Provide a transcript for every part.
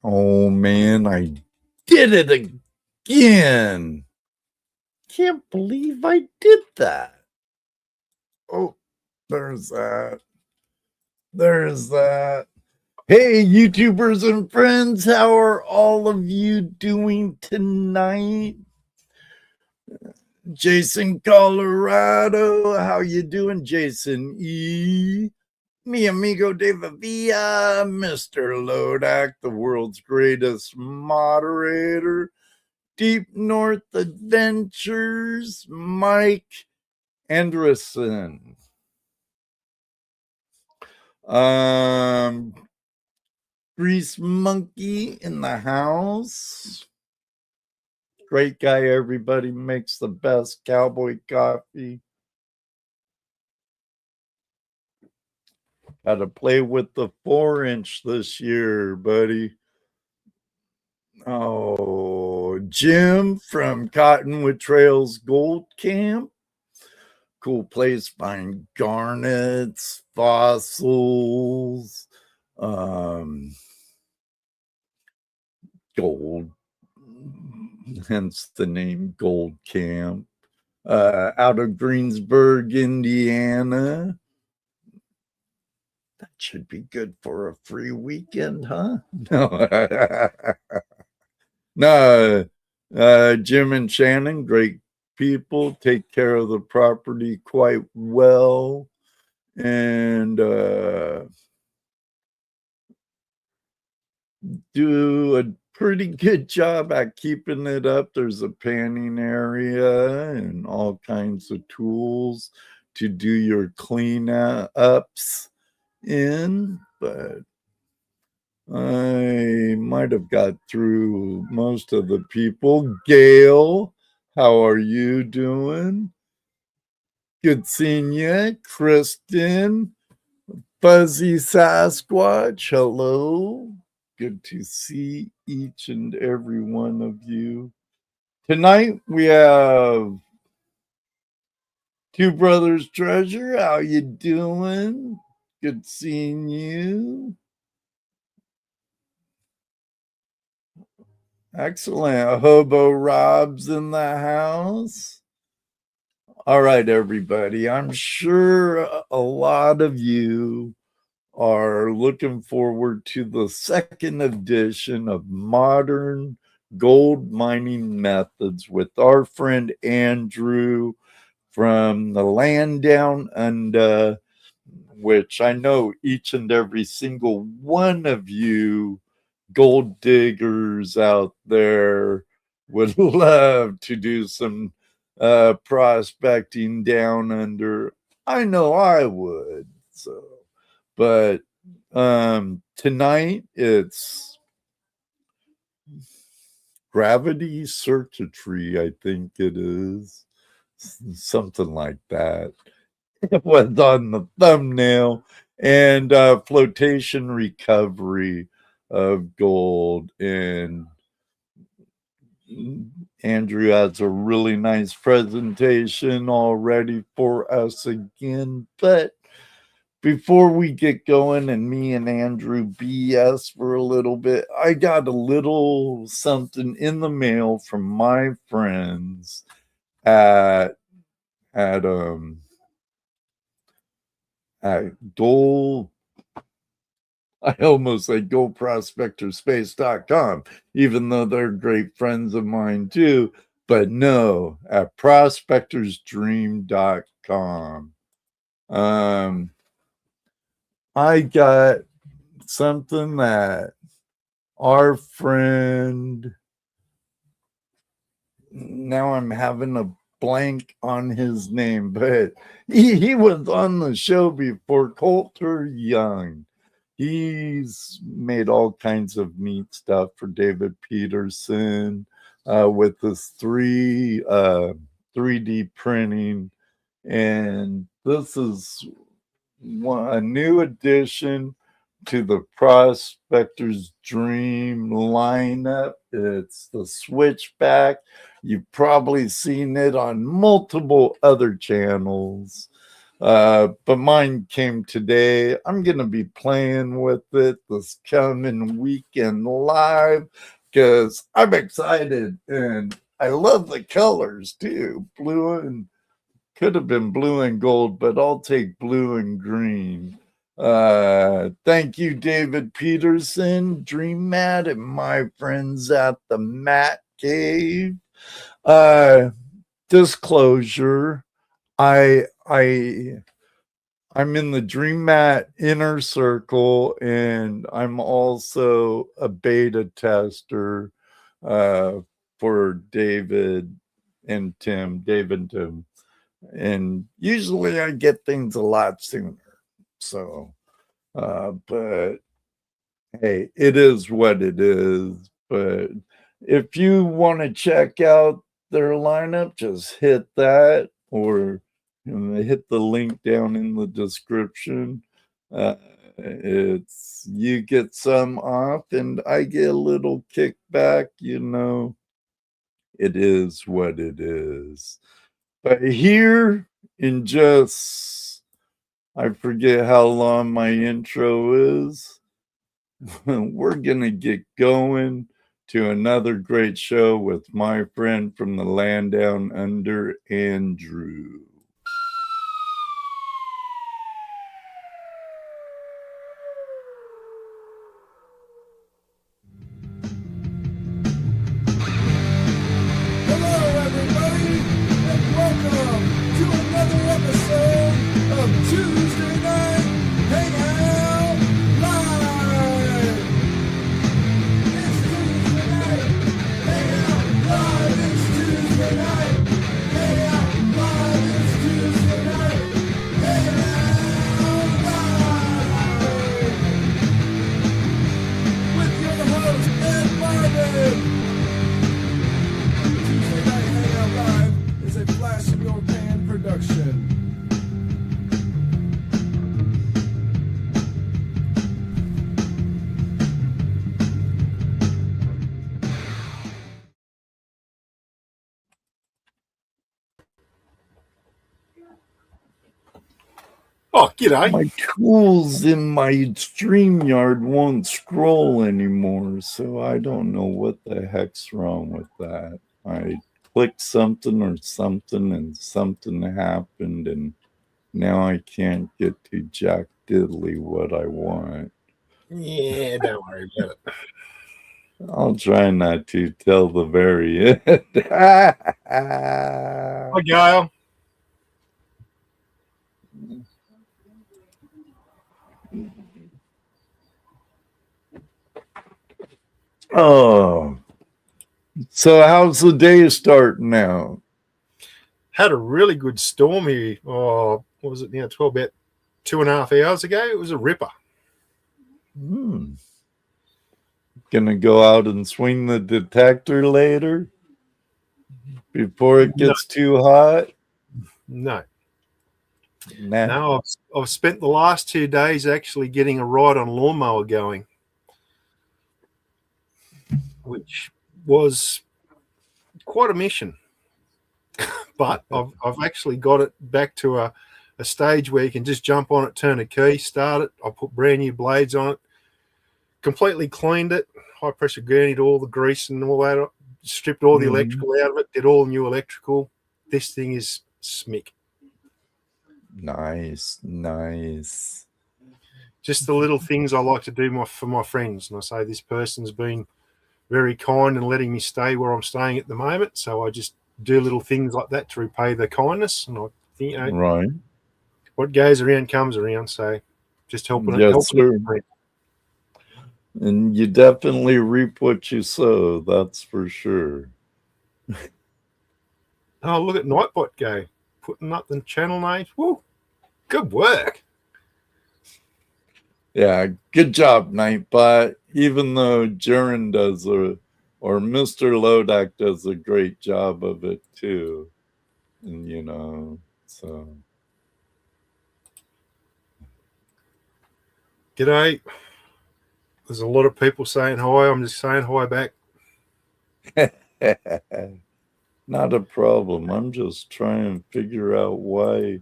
Oh man, I did it again. Can't believe I did that. Oh, there's that. There's that. Hey, YouTubers and friends, how are all of you doing tonight? Jason, Colorado, how you doing, Jason E? Mi amigo de Villa, Mr. Lodak, the world's greatest moderator, Deep North Adventures, Mike Anderson. Grease Monkey in the house. Great guy, everybody, makes the best cowboy coffee. Got to play with the 4-inch this year, buddy. Oh, Jim from Cottonwood Trails Gold Camp. Cool place, find garnets, fossils, gold, hence the name Gold Camp. Out of Greensburg, Indiana. That should be good for a free weekend, huh? No. Jim and Shannon, great people, take care of the property quite well, and do a pretty good job at keeping it up. There's a panning area and all kinds of tools to do your cleanups in, but I might have got through most of the people. Gail, how are you doing? Good seeing you. Kristen, Fuzzy Sasquatch, hello. Good to see each and every one of you. Tonight we have Two Brothers Treasure. How you doing? Good seeing you. Excellent. Hobo Rob's in the house. All right, everybody. I'm sure a lot of you are looking forward to the second edition of Modern Gold Mining Methods with our friend Andrew from the land down under, which I know each and every single one of you gold diggers out there would love to do some prospecting down under. I know I would. So, but tonight it's gravity circuitry, I think it is, something like that. It was on the thumbnail, and flotation recovery of gold. And Andrew has a really nice presentation already for us again. But before we get going and me and Andrew BS for a little bit, I got a little something in the mail from my friends at Gold, I almost said Gold Prospectors Space.com, even though they're great friends of mine too. But no, at prospectorsdream.com. I got something that our friend, now I'm having a blank on his name, but he was on the show before, Coulter Young. He's made all kinds of neat stuff for David Peterson with this 3D printing. And this is a new addition to the Prospector's Dream lineup. It's the Switchback. You've probably seen it on multiple other channels. But mine came today. I'm going to be playing with it this coming weekend live because I'm excited and I love the colors too. Blue and could have been blue and gold, but I'll take blue and green. Thank you, David Peterson, Dream Matt, and my friends at the Matt Cave. Disclosure, I'm in the Dream Mat inner circle, and I'm also a beta tester for David and Tim. And usually I get things a lot sooner. So, but hey, it is what it is. But if you want to check out their lineup, just hit that or hit the link down in the description. It's you get some off and I get a little kickback, it is what it is. But here in just, I forget how long my intro is. We're going to get going to another great show with my friend from the land down under, Andrew. Hello, everybody, and welcome to another episode of Tuesday Night Hangout Live. It's Tuesday night Hangout Live. It's Tuesday night Hangout Live. It's Tuesday night Hangout Live with your host Ed Marvin. Tuesday Night Hangout Live is a Flash in Your Pan production. Oh, g'day. My tools in my StreamYard won't scroll anymore, so I don't know what the heck's wrong with that. I clicked something or something and something happened, and now I can't get to jack diddly what I want. Yeah, don't worry about it. I'll try not to till the very end. Hi, Gail. Oh, so how's the day starting out? Had a really good storm here. Oh, what was it now? About 2.5 hours ago. It was a ripper. Gonna go out and swing the detector later before it gets too hot? No. Nah. No, I've spent the last 2 days actually getting a ride on lawnmower going, which was quite a mission. But I've actually got it back to a stage where you can just jump on it, turn a key, start it. I put brand new blades on it, completely cleaned it, high pressure gurneyed all the grease and all that, stripped all the electrical out of it, did all new electrical. This thing is smick. Nice. Just the little things I like to do for my friends. And I say this person's been very kind and letting me stay where I'm staying at the moment. So I just do little things like that to repay their kindness. And I think, Right. what goes around comes around. So just helping Yes, sir. it. And you definitely reap what you sow, that's for sure. Oh, look at Nightbot go. Putting up the channel names. Woo. Good work. Yeah, good job, Nightbot. Even though Jaren or Mr. Lodak does a great job of it too. And so. G'day. There's a lot of people saying hi. I'm just saying hi back. Not a problem. I'm just trying to figure out why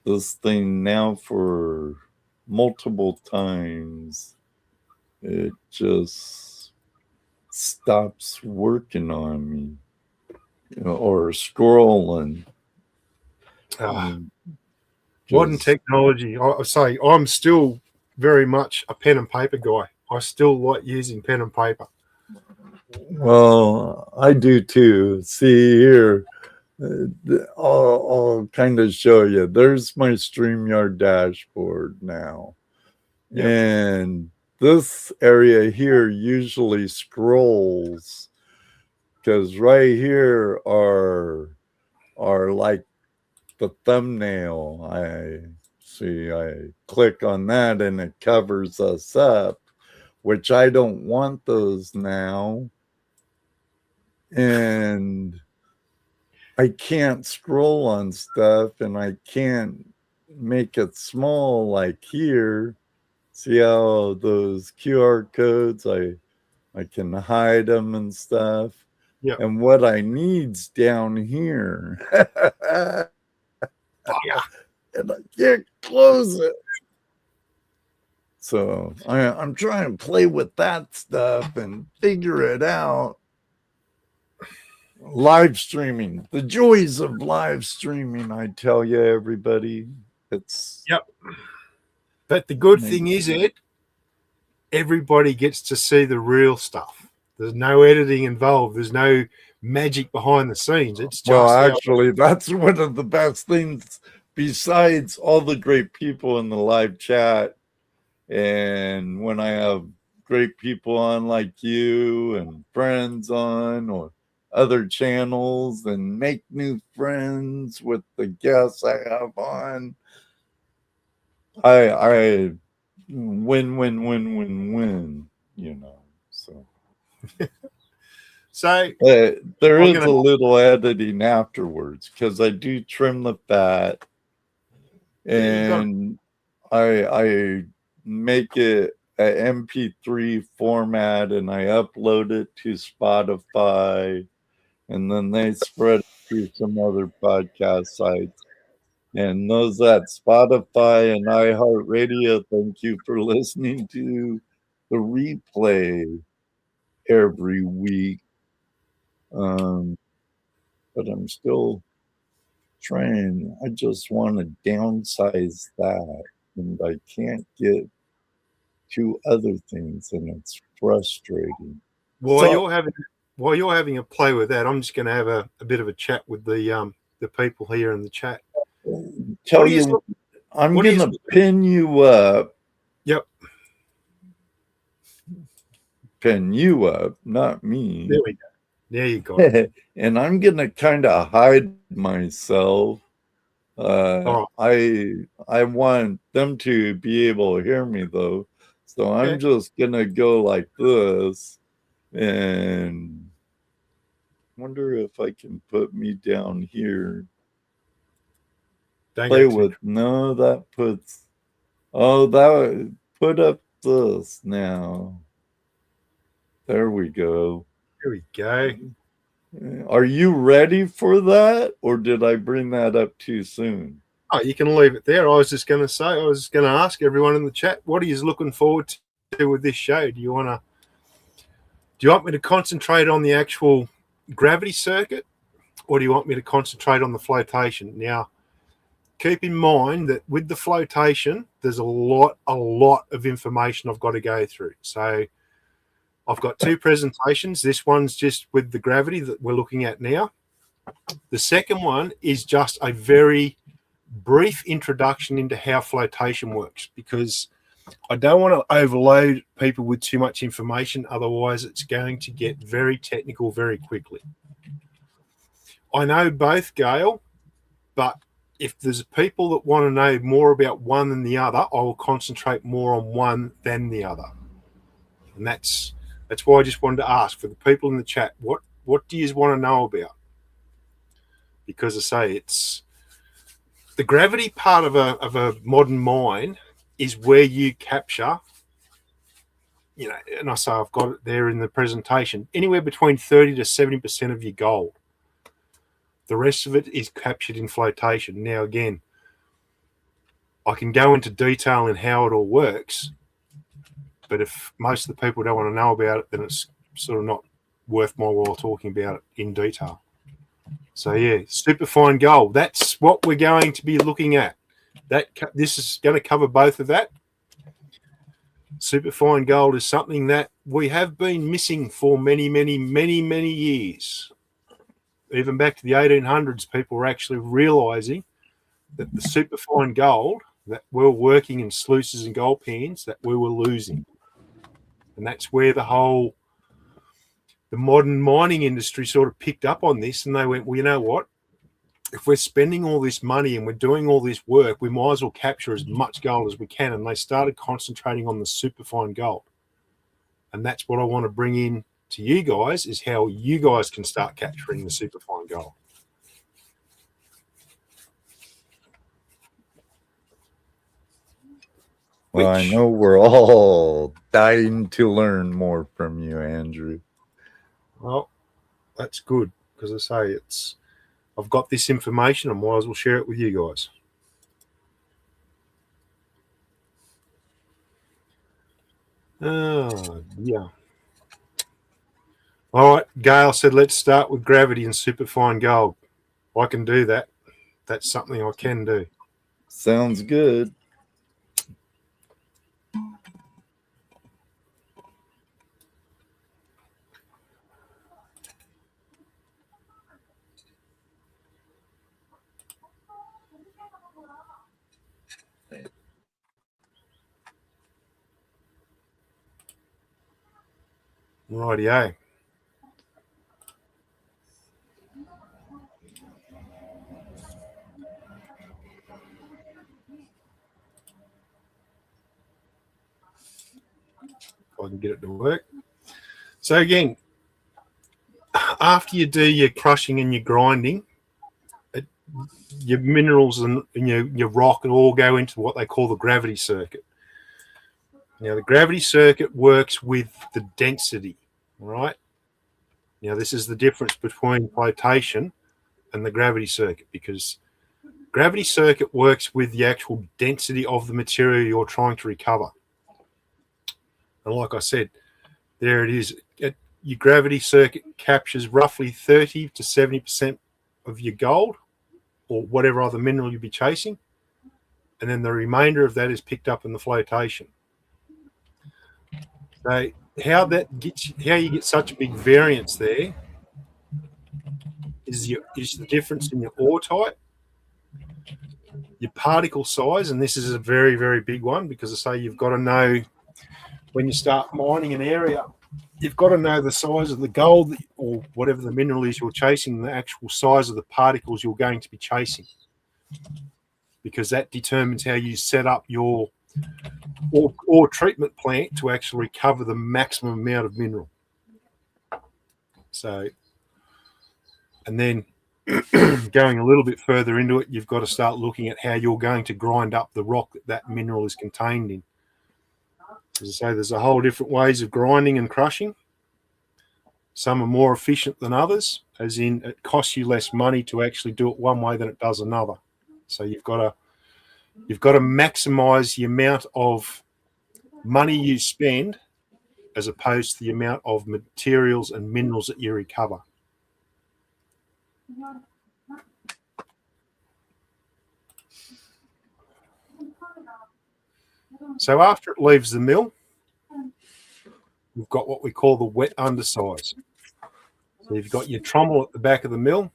this thing now for multiple times, it just stops working on me, or scrolling. Modern technology. I say I'm still very much a pen and paper guy. I still like using pen and paper. Well, I do too. See here, I'll kind of show you. There's my StreamYard dashboard now. Yep. And this area here usually scrolls because right here are like the thumbnail. I click on that and it covers us up, which I don't want those now. And I can't scroll on stuff and I can't make it small like here. See how those QR codes, I can hide them and stuff. Yeah. And what I need's down here. And I can't close it. So I'm trying to play with that stuff and figure it out. Live streaming, the joys of live streaming, I tell you, everybody. It's But the good thing is, Ed, everybody gets to see the real stuff. There's no editing involved. There's no magic behind the scenes. It's just actually, that's one of the best things. Besides all the great people in the live chat, and when I have great people on like you and friends on, or other channels, and make new friends with the guests I have on. I win, so. So there is a little editing afterwards because I do trim the fat, and I make it an MP3 format and I upload it to Spotify, and then they spread it to some other podcast sites. And those at Spotify and iHeartRadio, thank you for listening to the replay every week. But I'm still trying. I just want to downsize that, and I can't get to other things, and it's frustrating. While you're having a play with that, I'm just going to have a bit of a chat with the people here in the chat. I'm going to pin you up. Yep. Pin you up, not me. There we go. There you go. And I'm going to kind of hide myself. I want them to be able to hear me, though. So I'm just going to go like this. And wonder if I can put me down here. Play with that puts. Oh, that would put up this now. There we go. Here we go. Are you ready for that, or did I bring that up too soon? Oh, you can leave it there. I was just going to ask everyone in the chat, what are you looking forward to with this show? Do you want me to concentrate on the actual gravity circuit, or do you want me to concentrate on the flotation? Now, keep in mind that with the flotation, there's a lot of information I've got to go through. So I've got two presentations. This one's just with the gravity that we're looking at now. The second one is just a very brief introduction into how flotation works, because I don't want to overload people with too much information. Otherwise, it's going to get very technical very quickly. I know both, Gail, but if there's people that want to know more about one than the other, I will concentrate more on one than the other. And that's why I just wanted to ask for the people in the chat, what do you want to know about? Because I say it's the gravity part of a modern mine is where you capture, and I say I've got it there in the presentation, anywhere between 30 to 70% of your gold. The rest of it is captured in flotation. Now, again, I can go into detail in how it all works, but if most of the people don't want to know about it, then it's sort of not worth my while talking about it in detail. So yeah, superfine gold. That's what we're going to be looking at. This is going to cover both of that. Superfine gold is something that we have been missing for many, many, many, many years. Even back to the 1800s, people were actually realizing that the superfine gold that we're working in sluices and gold pans that we were losing. And that's where the modern mining industry sort of picked up on this, and they went, well, you know what? If we're spending all this money and we're doing all this work, we might as well capture as much gold as we can. And they started concentrating on the superfine gold. And that's what I want to bring in to you guys, is how you guys can start capturing the superfine gold. Well, I know we're all dying to learn more from you, Andrew. Well, that's good, because I say I've got this information, I might as well share it with you guys. Oh, yeah. All right, Gail said, let's start with gravity and superfine gold. I can do that. That's something I can do. Sounds good. Rightio. If I can get it to work. So again, after you do your crushing and your grinding, your minerals and your rock and all go into what they call the gravity circuit. Now, the gravity circuit works with the density, right? Now, this is the difference between flotation and the gravity circuit, because gravity circuit works with the actual density of the material you're trying to recover. And like I said, there it is. Your gravity circuit captures roughly 30 to 70% of your gold or whatever other mineral you'll be chasing. And then the remainder of that is picked up in the flotation. So how you get such a big variance there is the difference in your ore type, your particle size, and this is a very, very big one, because I say you've got to know when you start mining an area, you've got to know the size of the gold or whatever the mineral is you're chasing, the actual size of the particles you're going to be chasing, because that determines how you set up your ore treatment plant to actually recover the maximum amount of mineral. So, and then going a little bit further into it, you've got to start looking at how you're going to grind up the rock that mineral is contained in. As I say, there's a whole different ways of grinding and crushing. Some are more efficient than others, as in it costs you less money to actually do it one way than it does another. So you've got to maximize the amount of money you spend as opposed to the amount of materials and minerals that you recover. So after it leaves the mill, we've got what we call the wet undersize. So you've got your trommel at the back of the mill,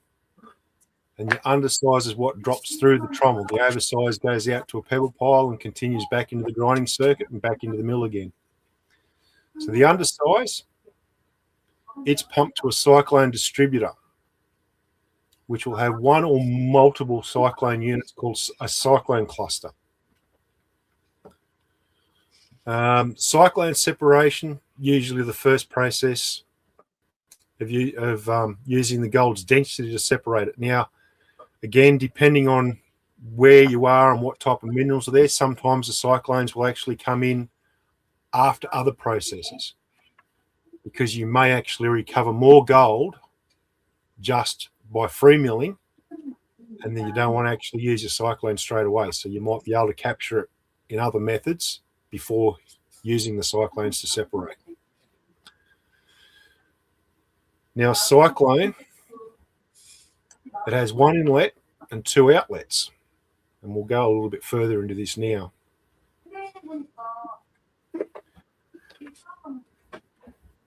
and your undersize is what drops through the trommel. The oversize goes out to a pebble pile and continues back into the grinding circuit and back into the mill again. So the undersize, it's pumped to a cyclone distributor, which will have one or multiple cyclone units called a cyclone cluster. Cyclone separation, usually the first process of using the gold's density to separate it. Now, again, depending on where you are and what type of minerals are there, sometimes the cyclones will actually come in after other processes, because you may actually recover more gold just by free milling and then you don't want to actually use your cyclone straight away. So you might be able to capture it in other methods before using the cyclones to separate. Now, a cyclone, it has one inlet and two outlets. And we'll go a little bit further into this now.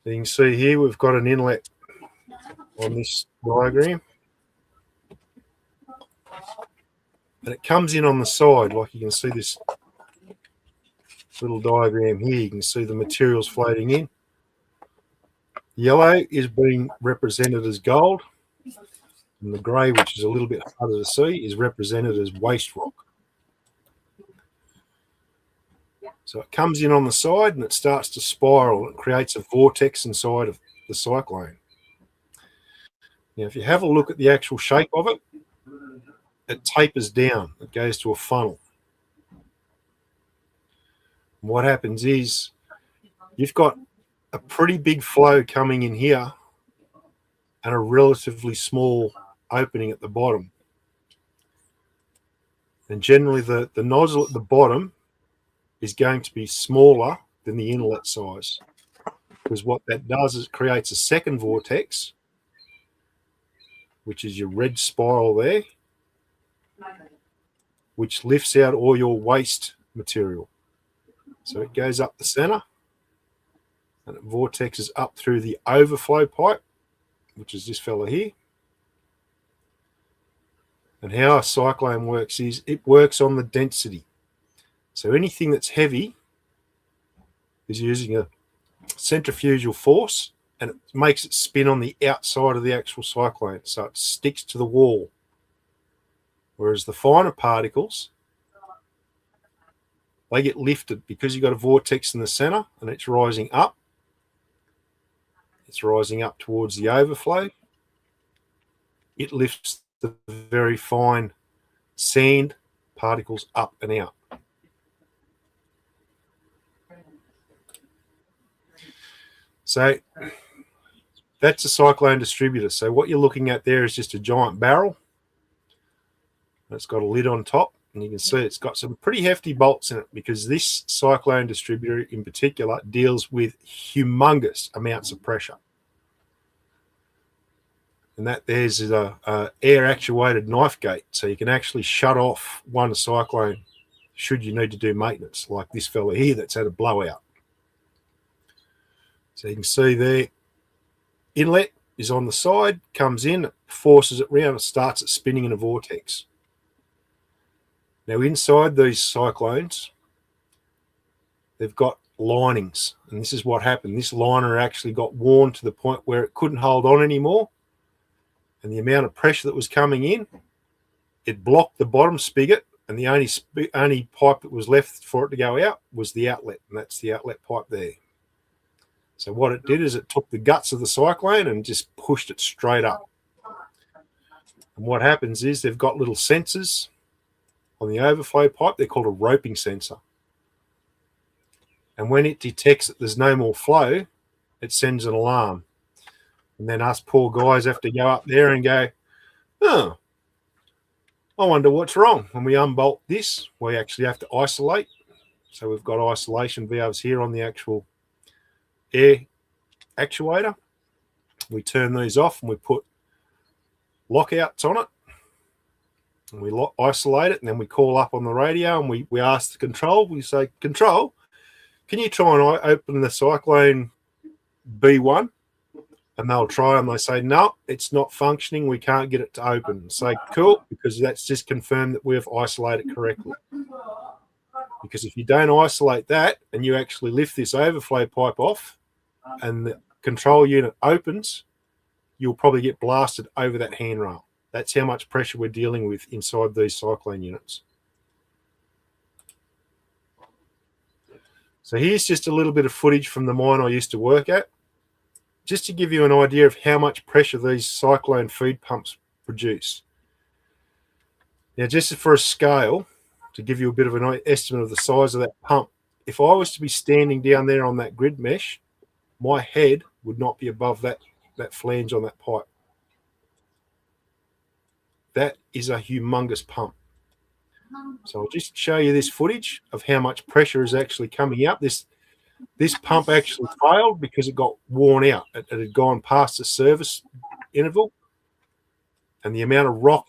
So you can see here we've got an inlet on this diagram. And it comes in on the side, like you can see this little diagram here. You can see the materials floating in. Yellow is being represented as gold, and the grey, which is a little bit harder to see, is represented as waste rock. So it comes in on the side and it starts to spiral. It creates a vortex inside of the cyclone. Now, if you have a look at the actual shape of it, it tapers down. It goes to a funnel. And what happens is you've got a pretty big flow coming in here and a relatively small opening at the bottom. And generally the nozzle at the bottom is going to be smaller than the inlet size, because what that does is it creates a second vortex, which is your red spiral there, which lifts out all your waste material. So it goes up the center and it vortexes up through the overflow pipe, which is this fella here. And how a cyclone works is it works on the density. So anything that's heavy is using a centrifugal force, and it makes it spin on the outside of the actual cyclone, so it sticks to the wall. Whereas the finer particles, they get lifted because you've got a vortex in the center and it's rising up. It's rising up towards the overflow. It lifts the very fine sand particles up and out. So that's a cyclone distributor. So what you're looking at there is just a giant barrel. It's got a lid on top, and you can see it's got some pretty hefty bolts in it, because this cyclone distributor in particular deals with humongous amounts of pressure. And that there's a air actuated knife gate, so you can actually shut off one cyclone should you need to do maintenance, like this fella here that's had a blowout. So you can see there, inlet is on the side, comes in, forces it round, it starts it spinning in a vortex. Now inside these cyclones, they've got linings, and this is what happened. This liner actually got worn to the point where it couldn't hold on anymore, and the amount of pressure that was coming in, it blocked the bottom spigot, and the only pipe that was left for it to go out was the outlet, and that's the outlet pipe there. So what it did is it took the guts of the cyclone and just pushed it straight up. And what happens is they've got little sensors on the overflow pipe. They're called a roping sensor. And when it detects that there's no more flow, it sends an alarm. And then us poor guys have to go up there and go, oh, I wonder what's wrong. When we unbolt this, we actually have to isolate. So we've got isolation valves here on the actual air actuator. We turn these off and we put lockouts on it, and we isolate it, and then we call up on the radio and we ask the control. We say, control, can you try and open the cyclone B1? And they'll try, and they say, no, it's not functioning, we can't get it to open. Say, cool, because that's just confirmed that we've isolated correctly. Because if you don't isolate that and you actually lift this overflow pipe off and the control unit opens, you'll probably get blasted over that handrail. That's how much pressure we're dealing with inside these cyclone units. So here's just a little bit of footage from the mine I used to work at, just to give you an idea of how much pressure these cyclone feed pumps produce. Now, just for a scale, to give you a bit of an estimate of the size of that pump, if I was to be standing down there on that grid mesh, my head would not be above that flange on that pipe. That is a humongous pump. So I'll just show you this footage of how much pressure is actually coming out. This pump actually failed because it got worn out. It had gone past the service interval, and the amount of rock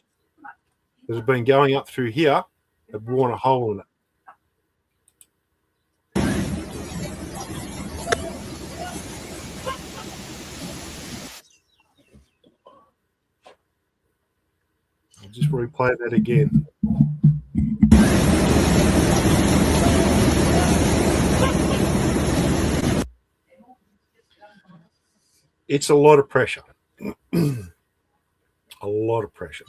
that had been going up through here had worn a hole in it. I'll just replay that again. It's a lot of pressure. A lot of pressure.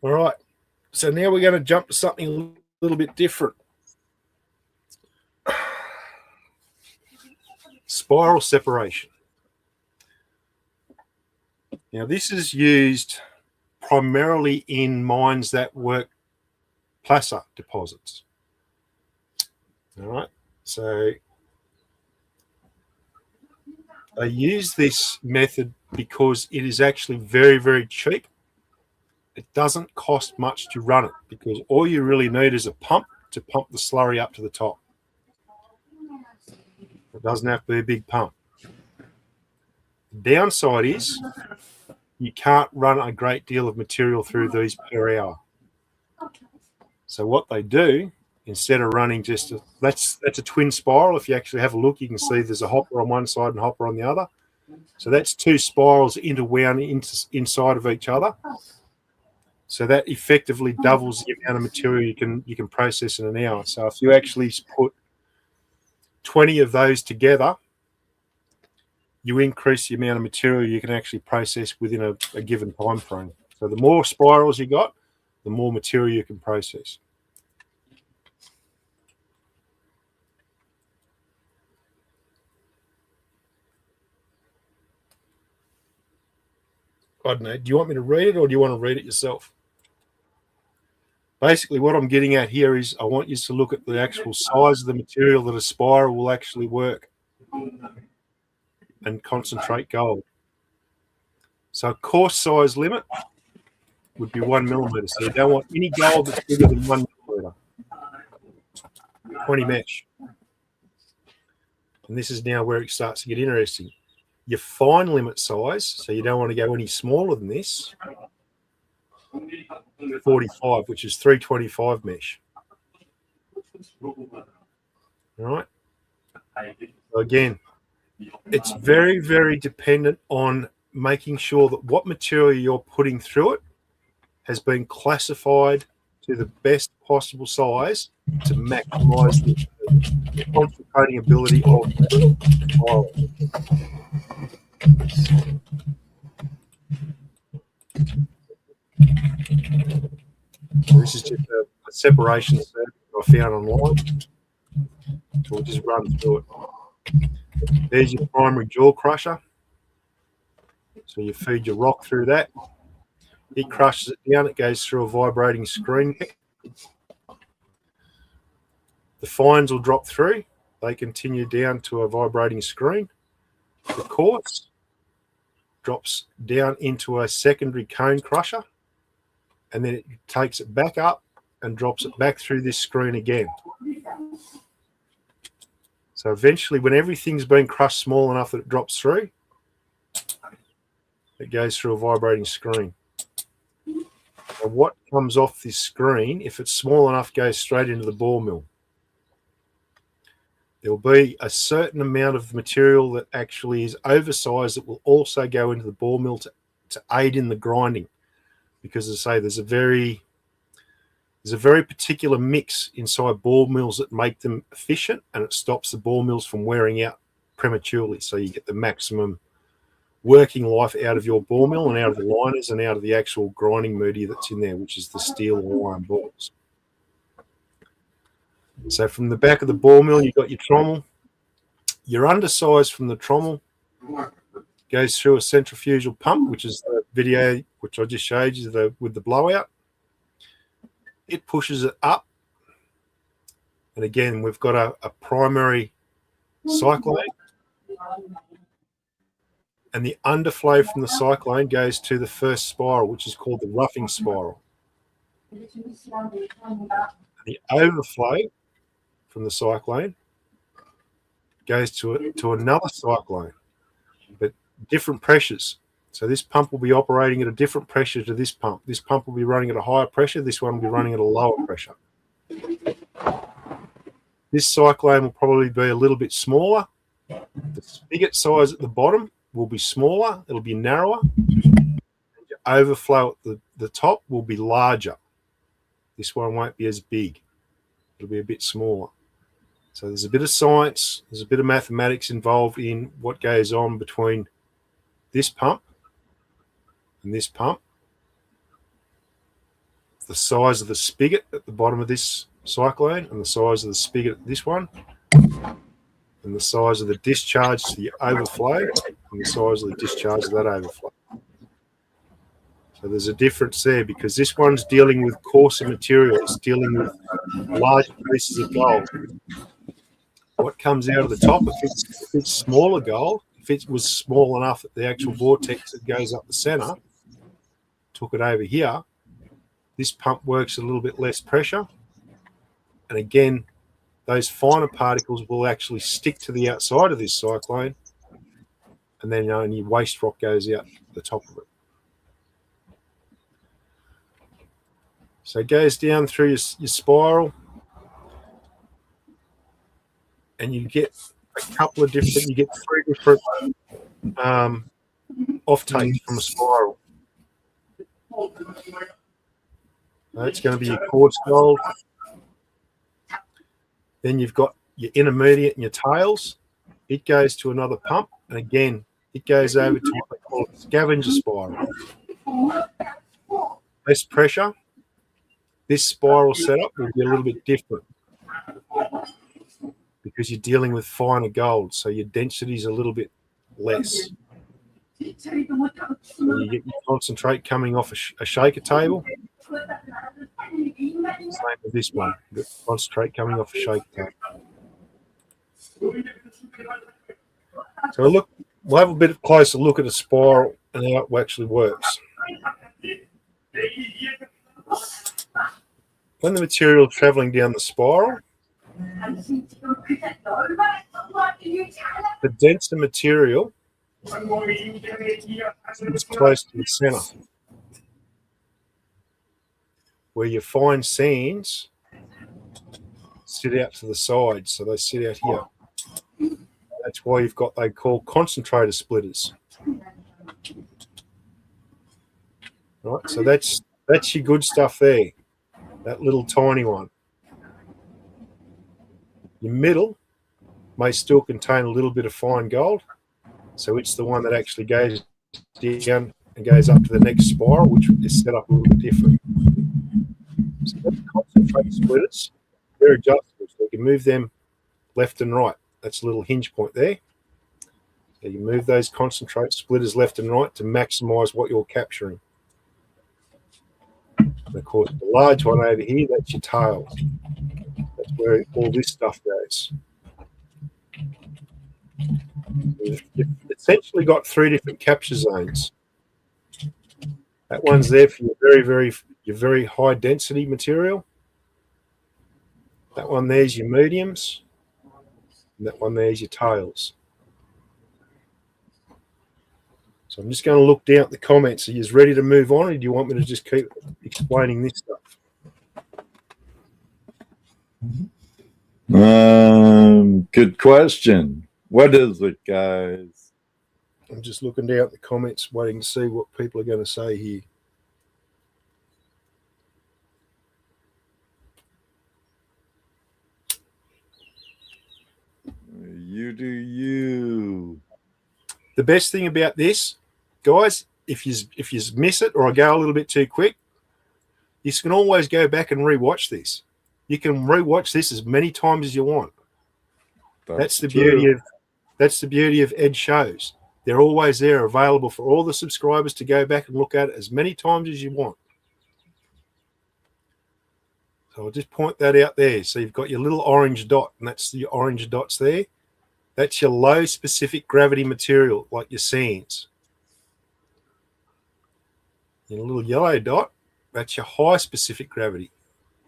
All right. So now we're going to jump to something a little bit different. Spiral separation. Now, this is used primarily in mines that work placer deposits. All right. So I use this method because it is actually very, very cheap. It doesn't cost much to run it because all you really need is a pump to pump the slurry up to the top. It doesn't have to be a big pump. The downside is you can't run a great deal of material through these per hour. So what they do, instead of running just that's a twin spiral. If you actually have a look, you can see there's a hopper on one side and hopper on the other. So that's two spirals interwound inside of each other. So that effectively doubles the amount of material you can process in an hour. So if you actually put 20 of those together, you increase the amount of material you can actually process within a given time frame. So the more spirals you got, the more material you can process. I don't know. Do you want me to read it or do you want to read it yourself? Basically, what I'm getting at here is I want you to look at the actual size of the material that a spiral will actually work and concentrate gold. So a coarse size limit would be 1 millimeter. So you don't want any gold that's bigger than 1 millimeter. 20 mesh. And this is now where it starts to get interesting. Your fine limit size, so you don't want to go any smaller than this, 45, which is 325 mesh. All right. So again, it's very, very dependent on making sure that what material you're putting through it has been classified to the best possible size to maximize the concentrating ability of the spiral. So this is just a separation circuit I found online. So we'll just run through it. There's your primary jaw crusher. So you feed your rock through that. It crushes it down. It goes through a vibrating screen. The fines will drop through. They continue down to a vibrating screen. The coarse drops down into a secondary cone crusher, and then it takes it back up and drops it back through this screen again. So eventually, when everything's been crushed small enough that it drops through, it goes through a vibrating screen. And what comes off this screen, if it's small enough, goes straight into the ball mill. There will be a certain amount of material that actually is oversized that will also go into the ball mill to aid in the grinding. Because, as I say, there's a very particular mix inside ball mills that make them efficient, and it stops the ball mills from wearing out prematurely. So you get the maximum working life out of your ball mill and out of the liners and out of the actual grinding media that's in there, which is the steel or iron balls. So from the back of the ball mill, you've got your trommel. Your undersize from the trommel goes through a centrifugal pump, which is the video which I just showed you with the blowout. It pushes it up. And again, we've got a primary cyclone. and the underflow from the cyclone goes to the first spiral, which is called the roughing spiral. The overflow from the cyclone goes to another cyclone, but different pressures. So this pump will be operating at a different pressure to this pump. This pump will be running at a higher pressure. This one will be running at a lower pressure. This cyclone will probably be a little bit smaller. The spigot size at the bottom will be smaller. It'll be narrower. The overflow at the top will be larger. This one won't be as big. It'll be a bit smaller. So there's a bit of science, there's a bit of mathematics involved in what goes on between this pump and this pump. The size of the spigot at the bottom of this cyclone and the size of the spigot at this one, and the size of the discharge to the overflow and the size of the discharge of that overflow. So there's a difference there because this one's dealing with coarser material. It's dealing with large pieces of gold. What comes out of the top, if it's smaller gold, if it was small enough that the actual vortex that goes up the center took it over here, this pump works a little bit less pressure. And again, those finer particles will actually stick to the outside of this cyclone, and then only waste rock goes out the top of it. So it goes down through your spiral, and you get a couple of different, you get 3 different offtakes from a spiral. It's going to be your coarse gold. Then you've got your intermediate and your tails. It goes to another pump, and again, it goes over to what they call a scavenger spiral. Less pressure. This spiral setup will be a little bit different because you're dealing with finer gold, so your density is a little bit less. So you get your concentrate coming off a shaker table. Same with this one. The concentrate coming off a shaker table. So we'll have a bit closer look at a spiral and how it actually works. When the material is traveling down the spiral, the denser material is close to the center, where your fine sands sit out to the side, so they sit out here. That's why you've got, they call concentrator splitters. Right, so that's your good stuff there, that little tiny one. Your middle may still contain a little bit of fine gold, so it's the one that actually goes down and goes up to the next spiral, which is set up a little bit different. So the concentrate splitters, they're adjustable, so you can move them left and right. That's a little hinge point there. So you move those concentrate splitters left and right to maximize what you're capturing. And of course, the large one over here, that's your tails. That's where all this stuff goes. You've essentially got 3 different capture zones. That one's there for your very high density material. That one there's your mediums. And that one there's your tails. So I'm just going to look down at the comments. Are you ready to move on, or do you want me to just keep explaining this stuff? Good question. What is it, guys? I'm just looking down at the comments, waiting to see what people are going to say here. You do you. The best thing about this, guys, if you miss it or I go a little bit too quick, you can always go back and rewatch this. You can rewatch this as many times as you want. That's the beauty of Ed shows. They're always there, available for all the subscribers to go back and look at it as many times as you want. So I'll just point that out there. So you've got your little orange dot, and that's the orange dots there. That's your low specific gravity material, like your sands. Your little yellow dot, that's your high specific gravity.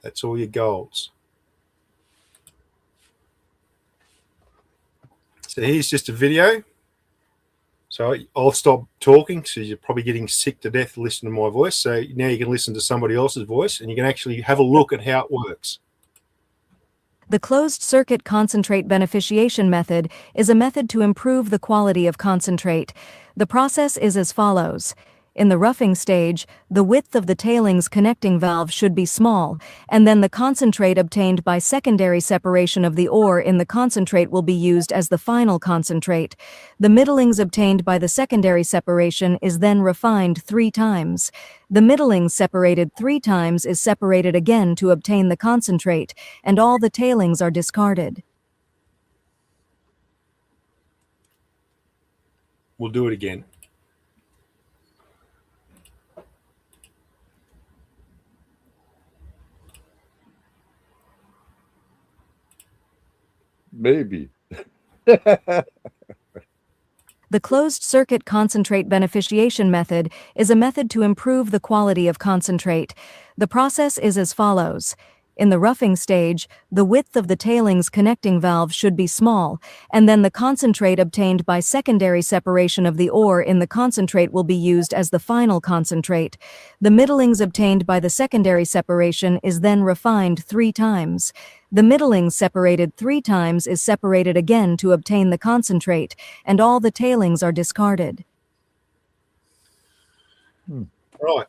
That's all your golds. So here's just a video. So I'll stop talking because you're probably getting sick to death listening to my voice. So now you can listen to somebody else's voice and you can actually have a look at how it works. The closed-circuit concentrate beneficiation method is a method to improve the quality of concentrate. The process is as follows. In the roughing stage, the width of the tailings connecting valve should be small, and then the concentrate obtained by secondary separation of the ore in the concentrate will be used as the final concentrate. The middlings obtained by the secondary separation is then refined 3 times. The middlings separated 3 times is separated again to obtain the concentrate, and all the tailings are discarded. We'll do it again. Maybe. The closed-circuit concentrate beneficiation method is a method to improve the quality of concentrate. The process is as follows. In the roughing stage, the width of the tailings connecting valve should be small, and then the concentrate obtained by secondary separation of the ore in the concentrate will be used as the final concentrate. The middlings obtained by the secondary separation is then refined 3 times. The middlings separated 3 times is separated again to obtain the concentrate, and all the tailings are discarded. Right.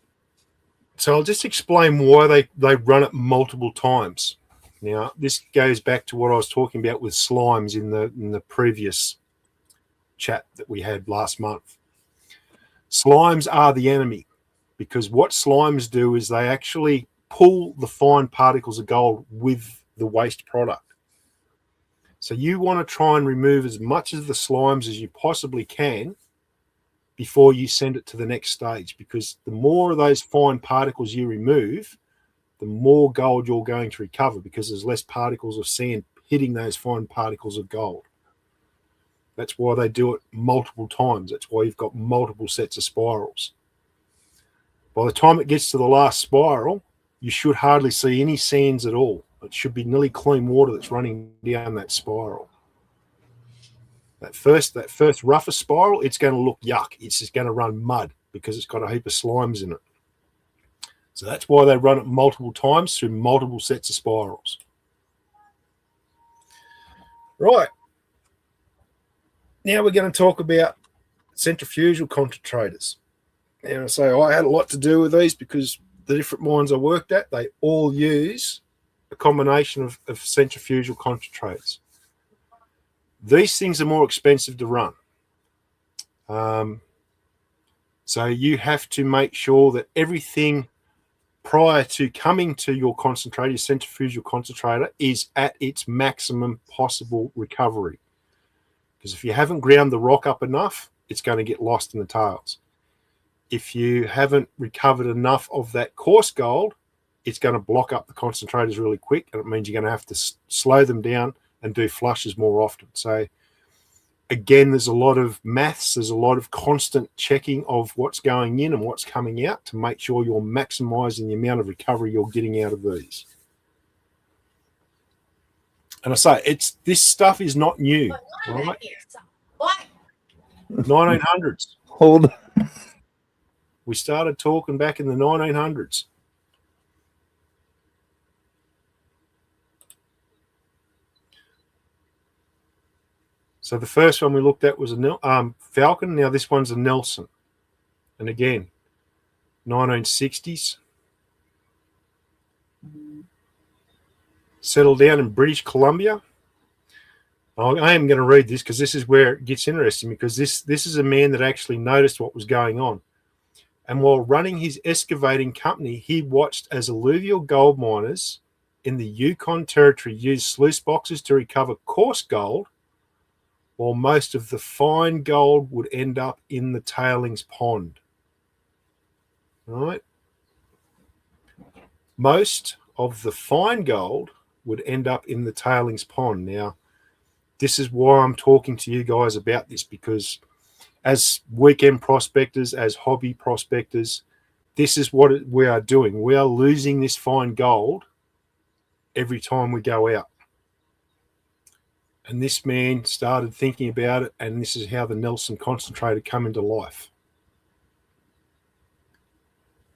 So I'll just explain why they run it multiple times. Now, this goes back to what I was talking about with slimes in the previous chat that we had last month. Slimes are the enemy because what slimes do is they actually pull the fine particles of gold with the waste product. So you want to try and remove as much of the slimes as you possibly can before you send it to the next stage, because the more of those fine particles you remove, the more gold you're going to recover, because there's less particles of sand hitting those fine particles of gold. That's why they do it multiple times. That's why you've got multiple sets of spirals. By the time it gets to the last spiral, you should hardly see any sands at all. It should be nearly clean water that's running down that spiral. That first rougher spiral, it's going to look yuck. It's just going to run mud because it's got a heap of slimes in it. So that's why they run it multiple times through multiple sets of spirals. Right. Now we're going to talk about centrifugal concentrators. And I say I had a lot to do with these because the different mines I worked at, they all use a combination of centrifugal concentrators. These things are more expensive to run. So you have to make sure that everything prior to coming to your concentrator, your centrifugal concentrator, is at its maximum possible recovery. Because if you haven't ground the rock up enough, it's going to get lost in the tails. If you haven't recovered enough of that coarse gold, it's going to block up the concentrators really quick, and it means you're going to have to slow them down and do flushes more often. So again, there's a lot of maths, there's a lot of constant checking of what's going in and what's coming out to make sure you're maximizing the amount of recovery you're getting out of these. And I say, this stuff is not new, right? 1900s. Hold on. We started talking back in the 1900s. So the first one we looked at was a Falcon. Now this one's a Nelson. And again, 1960s. Settled down in British Columbia. I am going to read this because this is where it gets interesting, because this is a man that actually noticed what was going on. And while running his excavating company, he watched as alluvial gold miners in the Yukon Territory used sluice boxes to recover coarse gold, while most of the fine gold would end up in the tailings pond. Right? Most of the fine gold would end up in the tailings pond. Now, This is why I'm talking to you guys about this, because as weekend prospectors, as hobby prospectors, this is what we are doing. We are losing this fine gold every time we go out. And this man started thinking about it, and this is how the Nelson concentrator come into life.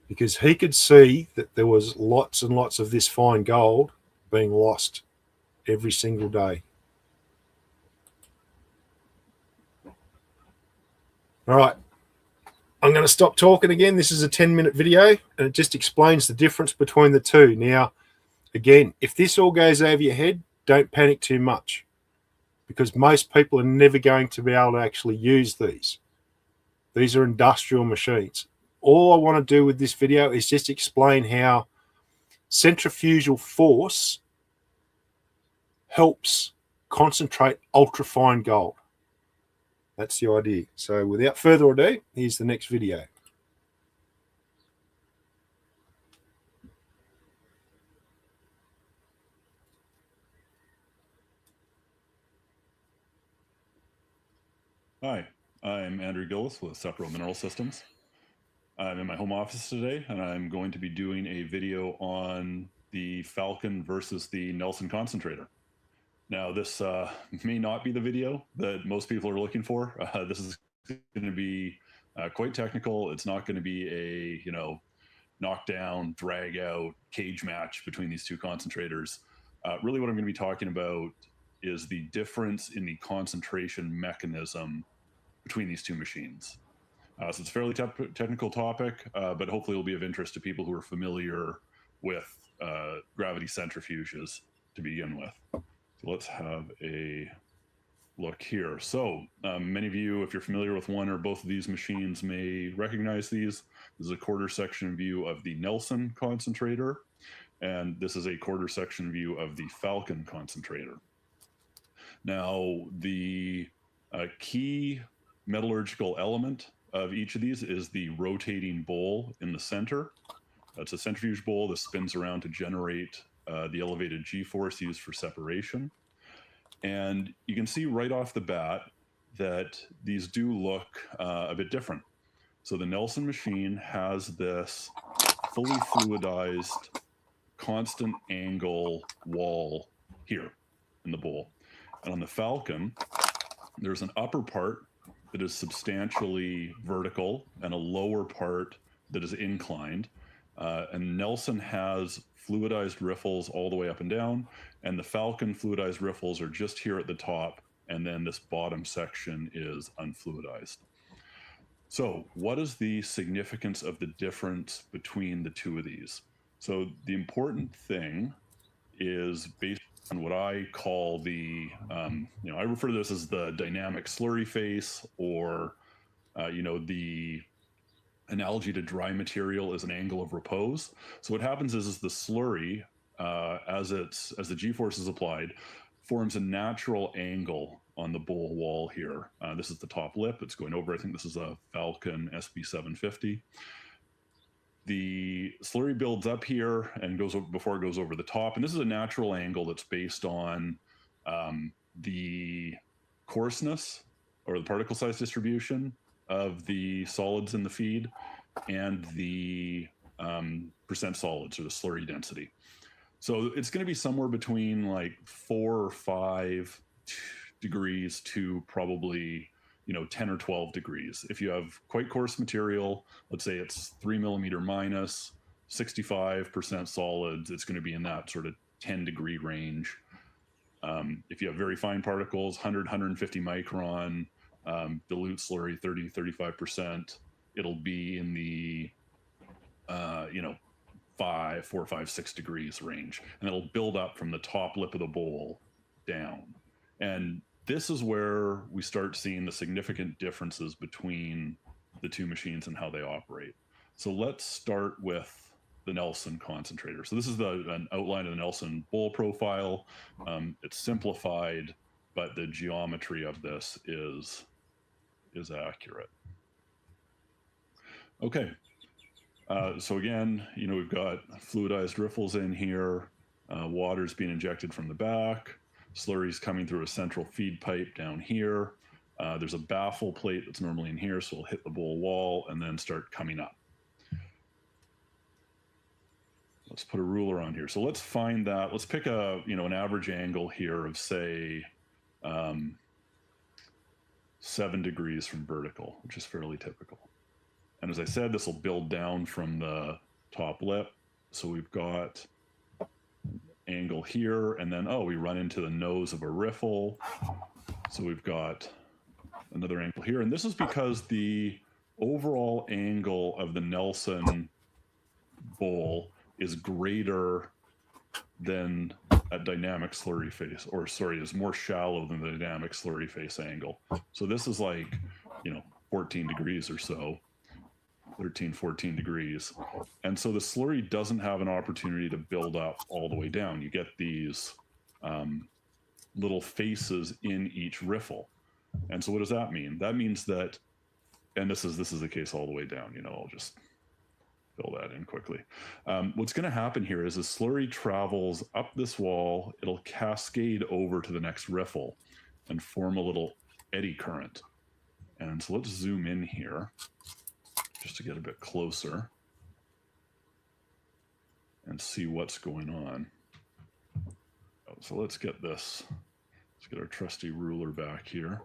Because he could see that there was lots and lots of this fine gold being lost every single day. All right, I'm going to stop talking again. This is a 10-minute video, and it just explains the difference between the two. Now, again, if this all goes over your head, don't panic too much, because most people are never going to be able to actually use these. These are industrial machines. All I want to do with this video is just explain how centrifugal force helps concentrate ultrafine gold. That's the idea. So without further ado, here's the next video. Hi, I'm Andrew Gillis with Sepro Mineral Systems. I'm in my home office today, and I'm going to be doing a video on the Falcon versus the Nelson concentrator. Now, this may not be the video that most people are looking for. This is going to be quite technical. It's not going to be a, knockdown, drag out cage match between these two concentrators. Really what I'm going to be talking about is the difference in the concentration mechanism between these two machines. So it's a fairly technical topic, but hopefully it'll be of interest to people who are familiar with gravity centrifuges to begin with. So let's have a look here. So many of you, if you're familiar with one or both of these machines, may recognize these. This is a quarter section view of the Nelson concentrator, and this is a quarter section view of the Falcon concentrator. Now, the key metallurgical element of each of these is the rotating bowl in the center. That's a centrifuge bowl that spins around to generate the elevated G-force used for separation. And you can see right off the bat that these do look a bit different. So the Nelson machine has this fully fluidized, constant angle wall here in the bowl. And on the Falcon, there's an upper part that is substantially vertical and a lower part that is inclined. And Nelson has fluidized riffles all the way up and down, and the Falcon fluidized riffles are just here at the top, and then this bottom section is unfluidized. So what is the significance of the difference between the two of these? So the important thing is based on what I call the, I refer to this as the dynamic slurry face, or, the analogy to dry material is an angle of repose. So what happens is the slurry, as the G-force is applied, forms a natural angle on the bowl wall here. This is the top lip. It's going over. I think this is a Falcon SB750. The slurry builds up here and goes over before it goes over the top. And this is a natural angle that's based on the coarseness or the particle size distribution of the solids in the feed and the percent solids, or the slurry density. So it's going to be somewhere between like 4 or 5 degrees to probably 10 or 12 degrees. If you have quite coarse material, let's say it's 3 millimeter minus, 65% solids, it's going to be in that sort of 10 degree range. If you have very fine particles, 100, 150 micron, dilute slurry, 30, 35%, it'll be in the, 4, 5, 6 degrees range. And it'll build up from the top lip of the bowl down. And this is where we start seeing the significant differences between the two machines and how they operate. So let's start with the Nelson concentrator. So this is an outline of the Nelson bowl profile. It's simplified, but the geometry of this is accurate. Okay. So again, we've got fluidized riffles in here. Water's being injected from the back. Slurry's coming through a central feed pipe down here. There's a baffle plate that's normally in here, so it'll hit the bowl wall and then start coming up. Let's put a ruler on here. So let's find that. Let's pick a, an average angle here of, say, 7 degrees from vertical, which is fairly typical. And as I said, this will build down from the top lip. So we've got angle here, and then, we run into the nose of a riffle. So we've got another angle here. And this is because the overall angle of the Nelson bowl is greater than a dynamic slurry face, or sorry, is more shallow than the dynamic slurry face angle. So this is like, 14 degrees or so, 13, 14 degrees. And so the slurry doesn't have an opportunity to build up all the way down. You get these little faces in each riffle. And so what does that mean? That means that, and this is the case all the way down, I'll just fill that in quickly. What's going to happen here is the slurry travels up this wall, it'll cascade over to the next riffle and form a little eddy current. And so let's zoom in here just to get a bit closer and see what's going on. So let's get this, let's get our trusty ruler back here.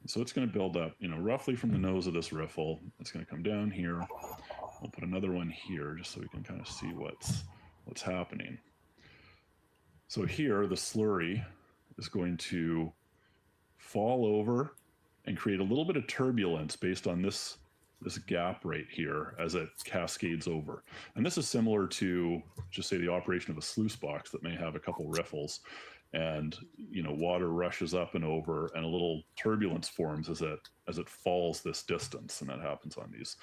So it's going to build up, roughly from the nose of this riffle. It's going to come down here. We'll put another one here just so we can kind of see what's happening. So here, the slurry is going to fall over and create a little bit of turbulence based on this gap right here as it cascades over. And this is similar to, just say, the operation of a sluice box that may have a couple riffles, and water rushes up and over, and a little turbulence forms as it falls this distance, and that happens on these.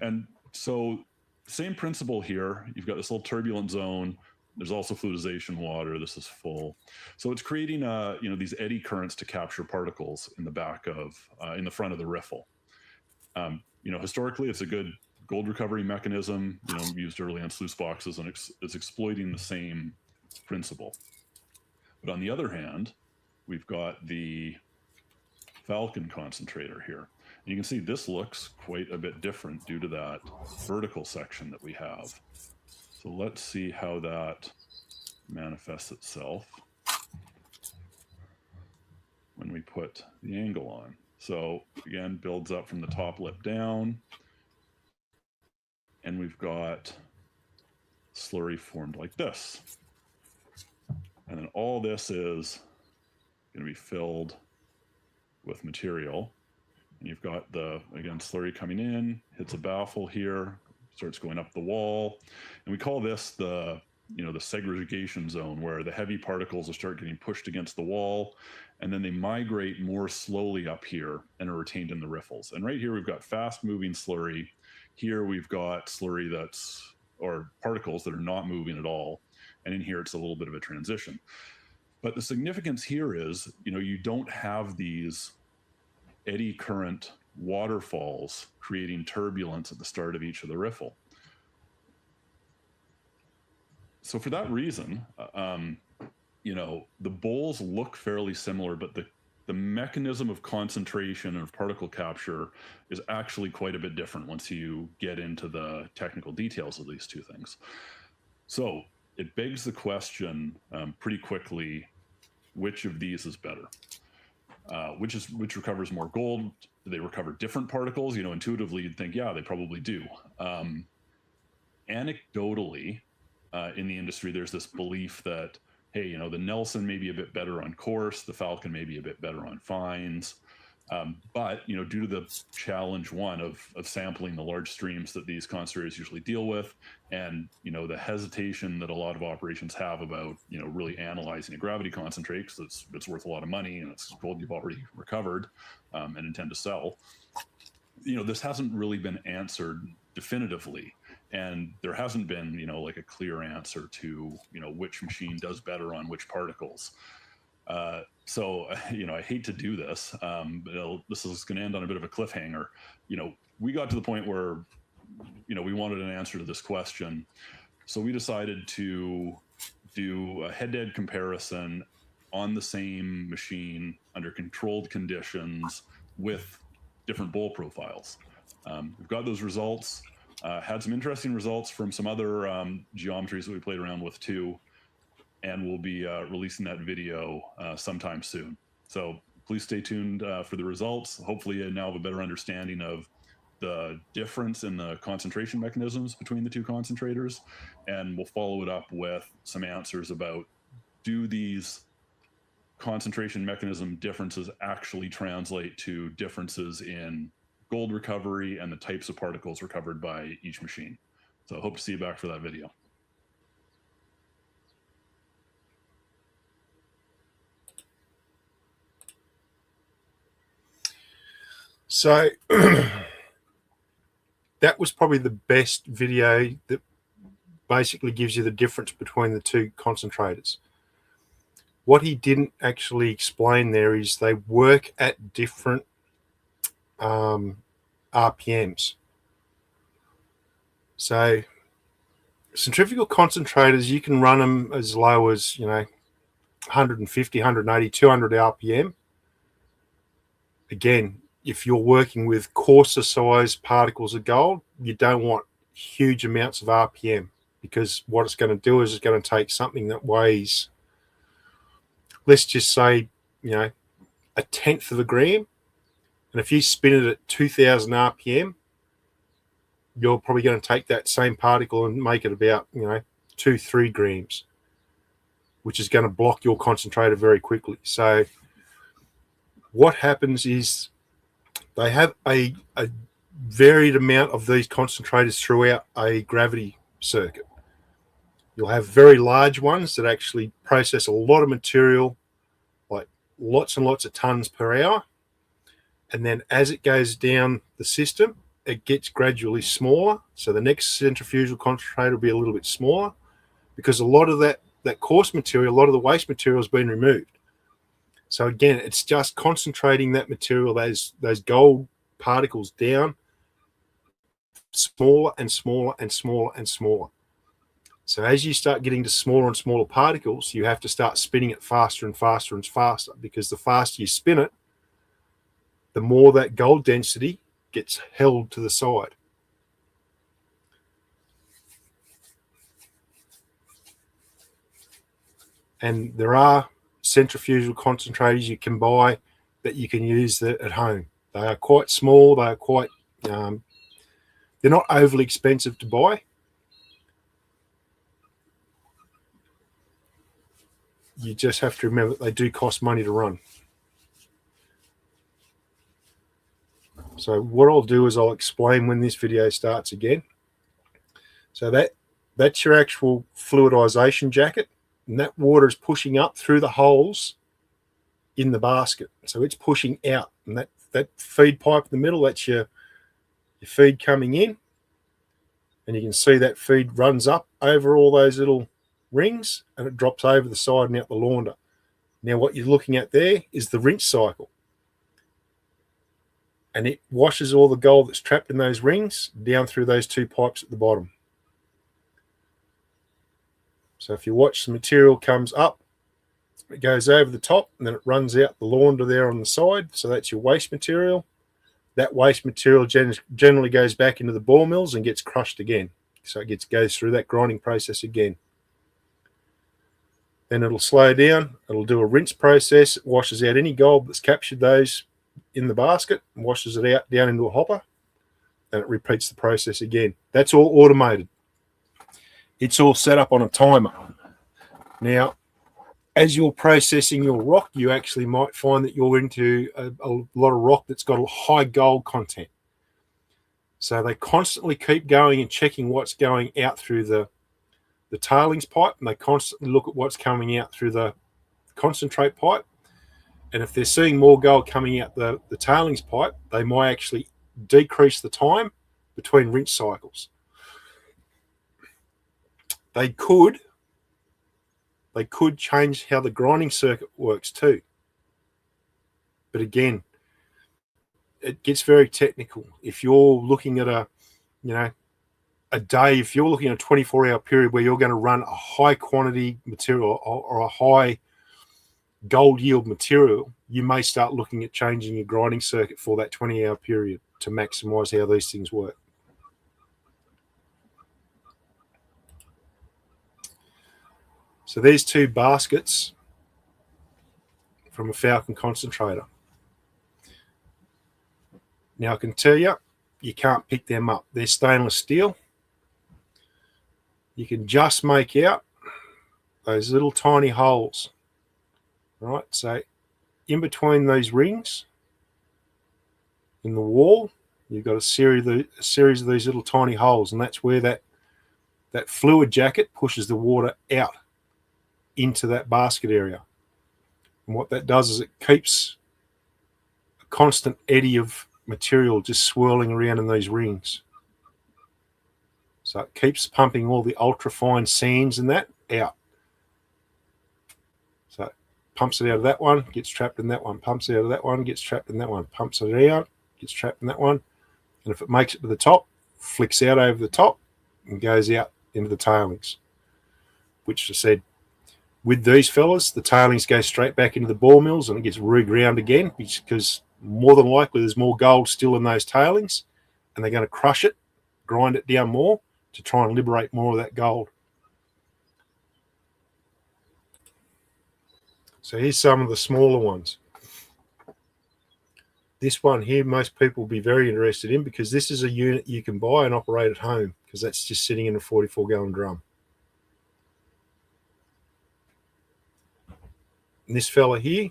And so same principle here. You've got this little turbulent zone. There's also fluidization water. This is full. So it's creating these eddy currents to capture particles in the back of in the front of the riffle. Historically, it's a good gold recovery mechanism, used early on sluice boxes, and it's exploiting the same principle. But on the other hand, we've got the Falcon concentrator here. And you can see this looks quite a bit different due to that vertical section that we have. So let's see how that manifests itself when we put the angle on. So again, builds up from the top lip down, and we've got slurry formed like this. And then all this is going to be filled with material. And you've got again, slurry coming in, hits a baffle here, starts going up the wall. And we call this the segregation zone, where the heavy particles will start getting pushed against the wall, and then they migrate more slowly up here and are retained in the riffles. And right here, we've got fast moving slurry. Here we've got slurry or particles that are not moving at all. And in here, it's a little bit of a transition. But the significance here is, you don't have these eddy current waterfalls creating turbulence at the start of each of the riffle. So for that reason, the bowls look fairly similar, but the mechanism of concentration and of particle capture is actually quite a bit different once you get into the technical details of these two things. So it begs the question pretty quickly, which of these is better? Which recovers more gold? Do they recover different particles? Intuitively you'd think, yeah, they probably do. Anecdotally, in the industry, there's this belief that, hey, the Nelson may be a bit better on coarse, the Falcon may be a bit better on fines. But, due to the challenge of sampling the large streams that these concentrators usually deal with, and, the hesitation that a lot of operations have about, really analyzing a gravity concentrate, because it's worth a lot of money and it's gold you've already recovered and intend to sell, this hasn't really been answered definitively. And there hasn't been, like a clear answer to, which machine does better on which particles. So, I hate to do this, but this is going to end on a bit of a cliffhanger. We got to the point where, we wanted an answer to this question. So we decided to do a head-to-head comparison on the same machine under controlled conditions with different bowl profiles. We've got those results. Had some interesting results from some other geometries that we played around with too, and we'll be releasing that video sometime soon. So please stay tuned for the results. Hopefully you now have a better understanding of the difference in the concentration mechanisms between the two concentrators, and we'll follow it up with some answers about, do these concentration mechanism differences actually translate to differences in gold recovery and the types of particles recovered by each machine. So I hope to see you back for that video. So that was probably the best video that basically gives you the difference between the two concentrators. What he didn't actually explain there is they work at different RPMs. So centrifugal concentrators, you can run them as low as, 150, 180, 200 RPM. Again, if you're working with coarser size particles of gold, you don't want huge amounts of RPM, because what it's going to do is it's going to take something that weighs, let's just say, a tenth of a gram. And if you spin it at 2000 RPM, you're probably going to take that same particle and make it about, 2-3 grams, which is going to block your concentrator very quickly. So what happens is they have a varied amount of these concentrators throughout a gravity circuit. You'll have very large ones that actually process a lot of material, like lots and lots of tons per hour. And then as it goes down the system, it gets gradually smaller. So the next centrifugal concentrator will be a little bit smaller, because a lot of that coarse material, a lot of the waste material has been removed. So again, it's just concentrating that material, those gold particles, down smaller and smaller and smaller and smaller. So as you start getting to smaller and smaller particles, you have to start spinning it faster and faster and faster, because the faster you spin it, the more that gold density gets held to the side. And there are centrifugal concentrators you can buy that you can use at home. They are quite small. They are quite, they're not overly expensive to buy. You just have to remember that they do cost money to run. So what I'll do is I'll explain when this video starts again. So that's your actual fluidization jacket, and that water is pushing up through the holes in the basket. So it's pushing out, and that feed pipe in the middle, that's your feed coming in, and you can see that feed runs up over all those little rings, and it drops over the side and out the launder. Now what you're looking at there is the rinse cycle, and it washes all the gold that's trapped in those rings down through those two pipes at the bottom. So if you watch, the material comes up, it goes over the top, and then it runs out the launder there on the side. So that's your waste material. That waste material generally goes back into the ball mills and gets crushed again. So it goes through that grinding process again. Then it'll slow down. It'll do a rinse process. It washes out any gold that's captured those in the basket and washes it out down into a hopper. And it repeats the process again. That's all automated. It's all set up on a timer. Now, as you're processing your rock, you actually might find that you're into a lot of rock that's got a high gold content. So they constantly keep going and checking what's going out through the tailings pipe, and they constantly look at what's coming out through the concentrate pipe. And if they're seeing more gold coming out the tailings pipe, they might actually decrease the time between rinse cycles. They could change how the grinding circuit works too. But again, it gets very technical. If you're looking at a day, if you're looking at a 24-hour period where you're going to run a high quantity material or a high gold yield material, you may start looking at changing your grinding circuit for that 20-hour period to maximize how these things work. So there's 2 baskets from a Falcon concentrator. Now I can tell you, you can't pick them up. They're stainless steel. You can just make out those little tiny holes. Right, so in between those rings in the wall, you've got a series of these little tiny holes, and that's where that fluid jacket pushes the water out into that basket area. And what that does is it keeps a constant eddy of material just swirling around in those rings. So it keeps pumping all the ultra-fine sands and that out. So it pumps it out of that one, gets trapped in that one, pumps it out of that one, gets trapped in that one, pumps it out, gets trapped in that one. And if it makes it to the top, flicks out over the top and goes out into the tailings. Which I said, with these fellas, the tailings go straight back into the ball mills and it gets reground again because more than likely there's more gold still in those tailings and they're going to crush it, grind it down more to try and liberate more of that gold. So here's some of the smaller ones. This one here, most people will be very interested in because this is a unit you can buy and operate at home because that's just sitting in a 44-gallon drum. And this fella here,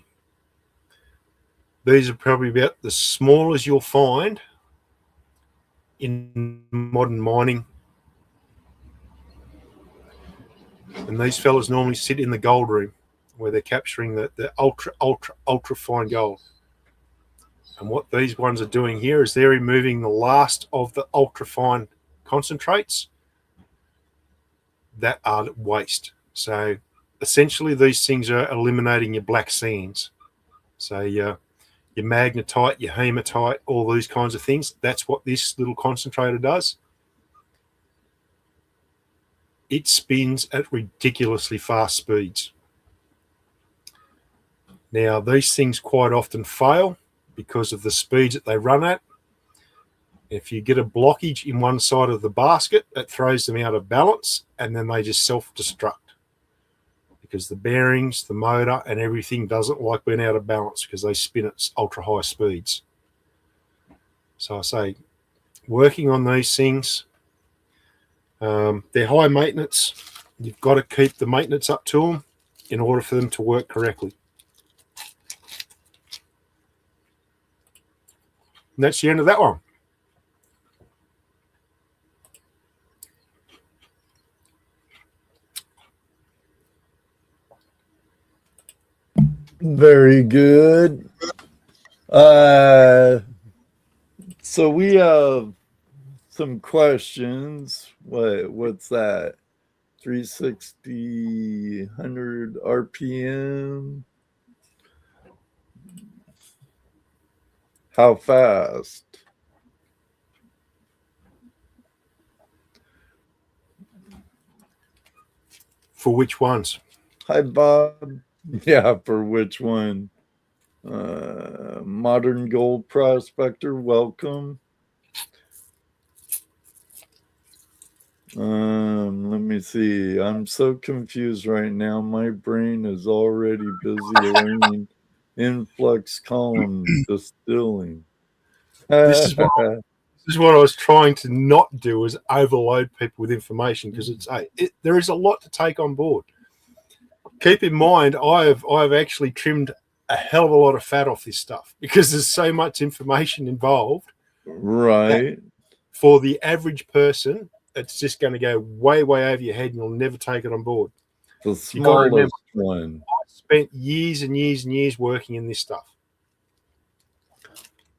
these are probably about the smallest you'll find in modern mining. And these fellas normally sit in the gold room where they're capturing the ultra fine gold. And what these ones are doing here is they're removing the last of the ultra fine concentrates that are waste. So essentially these things are eliminating your black sands. So your magnetite, your hematite, all these kinds of things. That's what this little concentrator does. It spins at ridiculously fast speeds. Now, these things quite often fail because of the speeds that they run at. If you get a blockage in one side of the basket, it throws them out of balance and then they just self-destruct because the bearings, the motor and everything doesn't like being out of balance because they spin at ultra high speeds. So I say, working on these things, they're high maintenance. You've got to keep the maintenance up to them in order for them to work correctly. And that's the end of that one. Very good. So we have some questions. What's that? 360, 100 RPM. How fast? For which ones? Hi, Bob. Yeah, for which one? Modern Gold Prospector, welcome. Let me see. I'm so confused right now. My brain is already busy learning influx column distilling. This is what I was trying to not do, is overload people with information because there is a lot to take on board. Keep in mind, I've actually trimmed a hell of a lot of fat off this stuff because there's so much information involved. Right. For the average person, it's just going to go way, way over your head and you'll never take it on board. The smallest one. I spent years and years and years working in this stuff.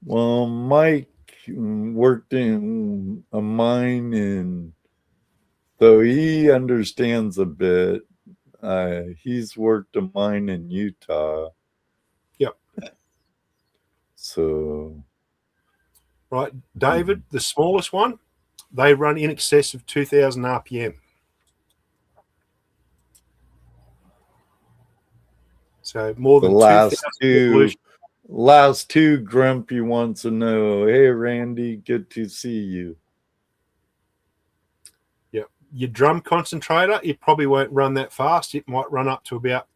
Well, Mike worked in a mine in, though he understands a bit. He's worked a mine in Utah. Yep. So. Right, David, the smallest one, they run in excess of 2,000 RPM. So more The than last two Grumpy wants to know, hey, Randy, good to see you. Yeah, your drum concentrator, it probably won't run that fast. It might run up to about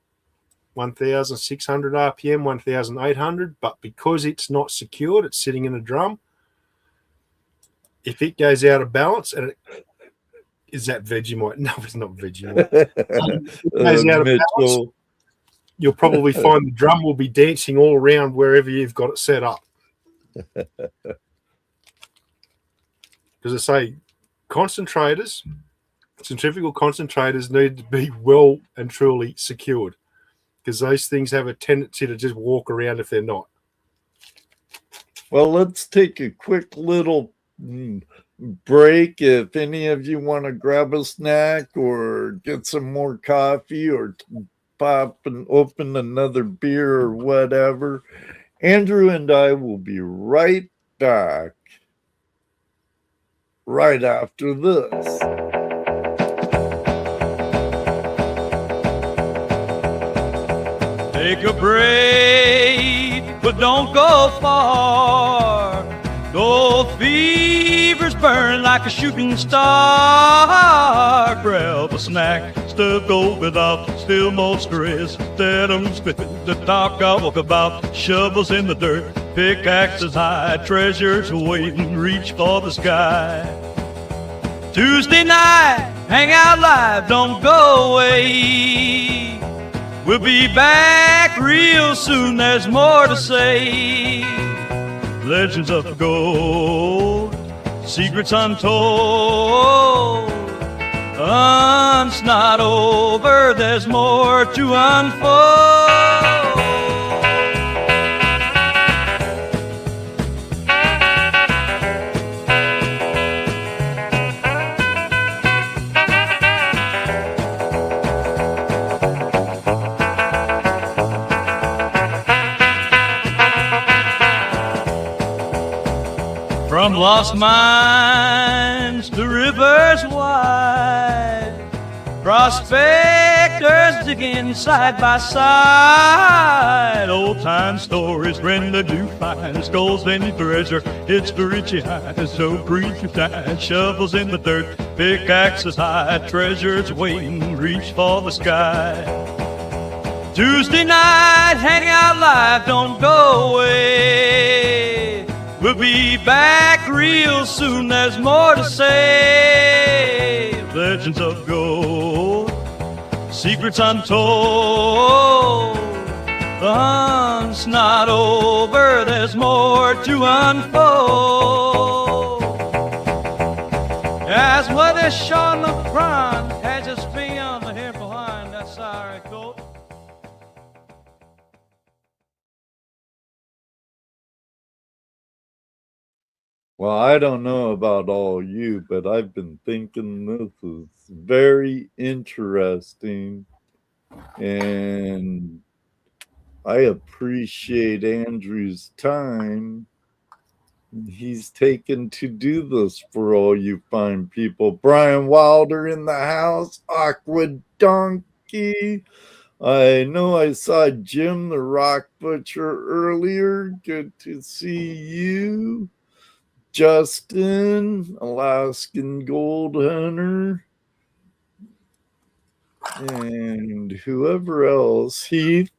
1,600 RPM, 1,800, but because it's not secured, it's sitting in a drum. If it goes out of balance, and is that Vegemite? No, it's not Vegemite. It goes out of balance, you'll probably find the drum will be dancing all around wherever you've got it set up. Because I say, concentrators, centrifugal concentrators need to be well and truly secured, because those things have a tendency to just walk around if they're not. Well, let's take a quick little break. If any of you want to grab a snack or get some more coffee or pop and open another beer or whatever, Andrew and I will be right back right after this. Take a break, but don't go far. Gold fever's burning like a shooting star. Grab a snack, stuff gold without still more stress. Let 'em spit the talk I walk about. Shovels in the dirt, pickaxes high. Treasures waiting, reach for the sky. Tuesday night, hang out live, don't go away. We'll be back real soon, there's more to say. Legends of gold, secrets untold. Hunt's not over, there's more to unfold. From lost mines to rivers wide, prospectors digging side by side. Old time stories bring the new finds, gold and treasure, it's the richie high. So breathe your time, shovels in the dirt, pickaxes high. Treasures waiting, reach for the sky. Tuesday night, hang out live, don't go away. We'll be back real soon, there's more to say. Legends of gold, secrets untold. The hunt's not over, there's more to unfold. As what is Sean the Prime has his finger on the hair behind, that's our gold. Well, I don't know about all you, but I've been thinking this is very interesting, and I appreciate Andrew's time he's taken to do this for all you fine people. Brian Wilder in the house, Aqua Donkey. I know I saw Jim the Rock Butcher earlier. Good to see you. Justin, Alaskan Gold Hunter, and whoever else. Heath,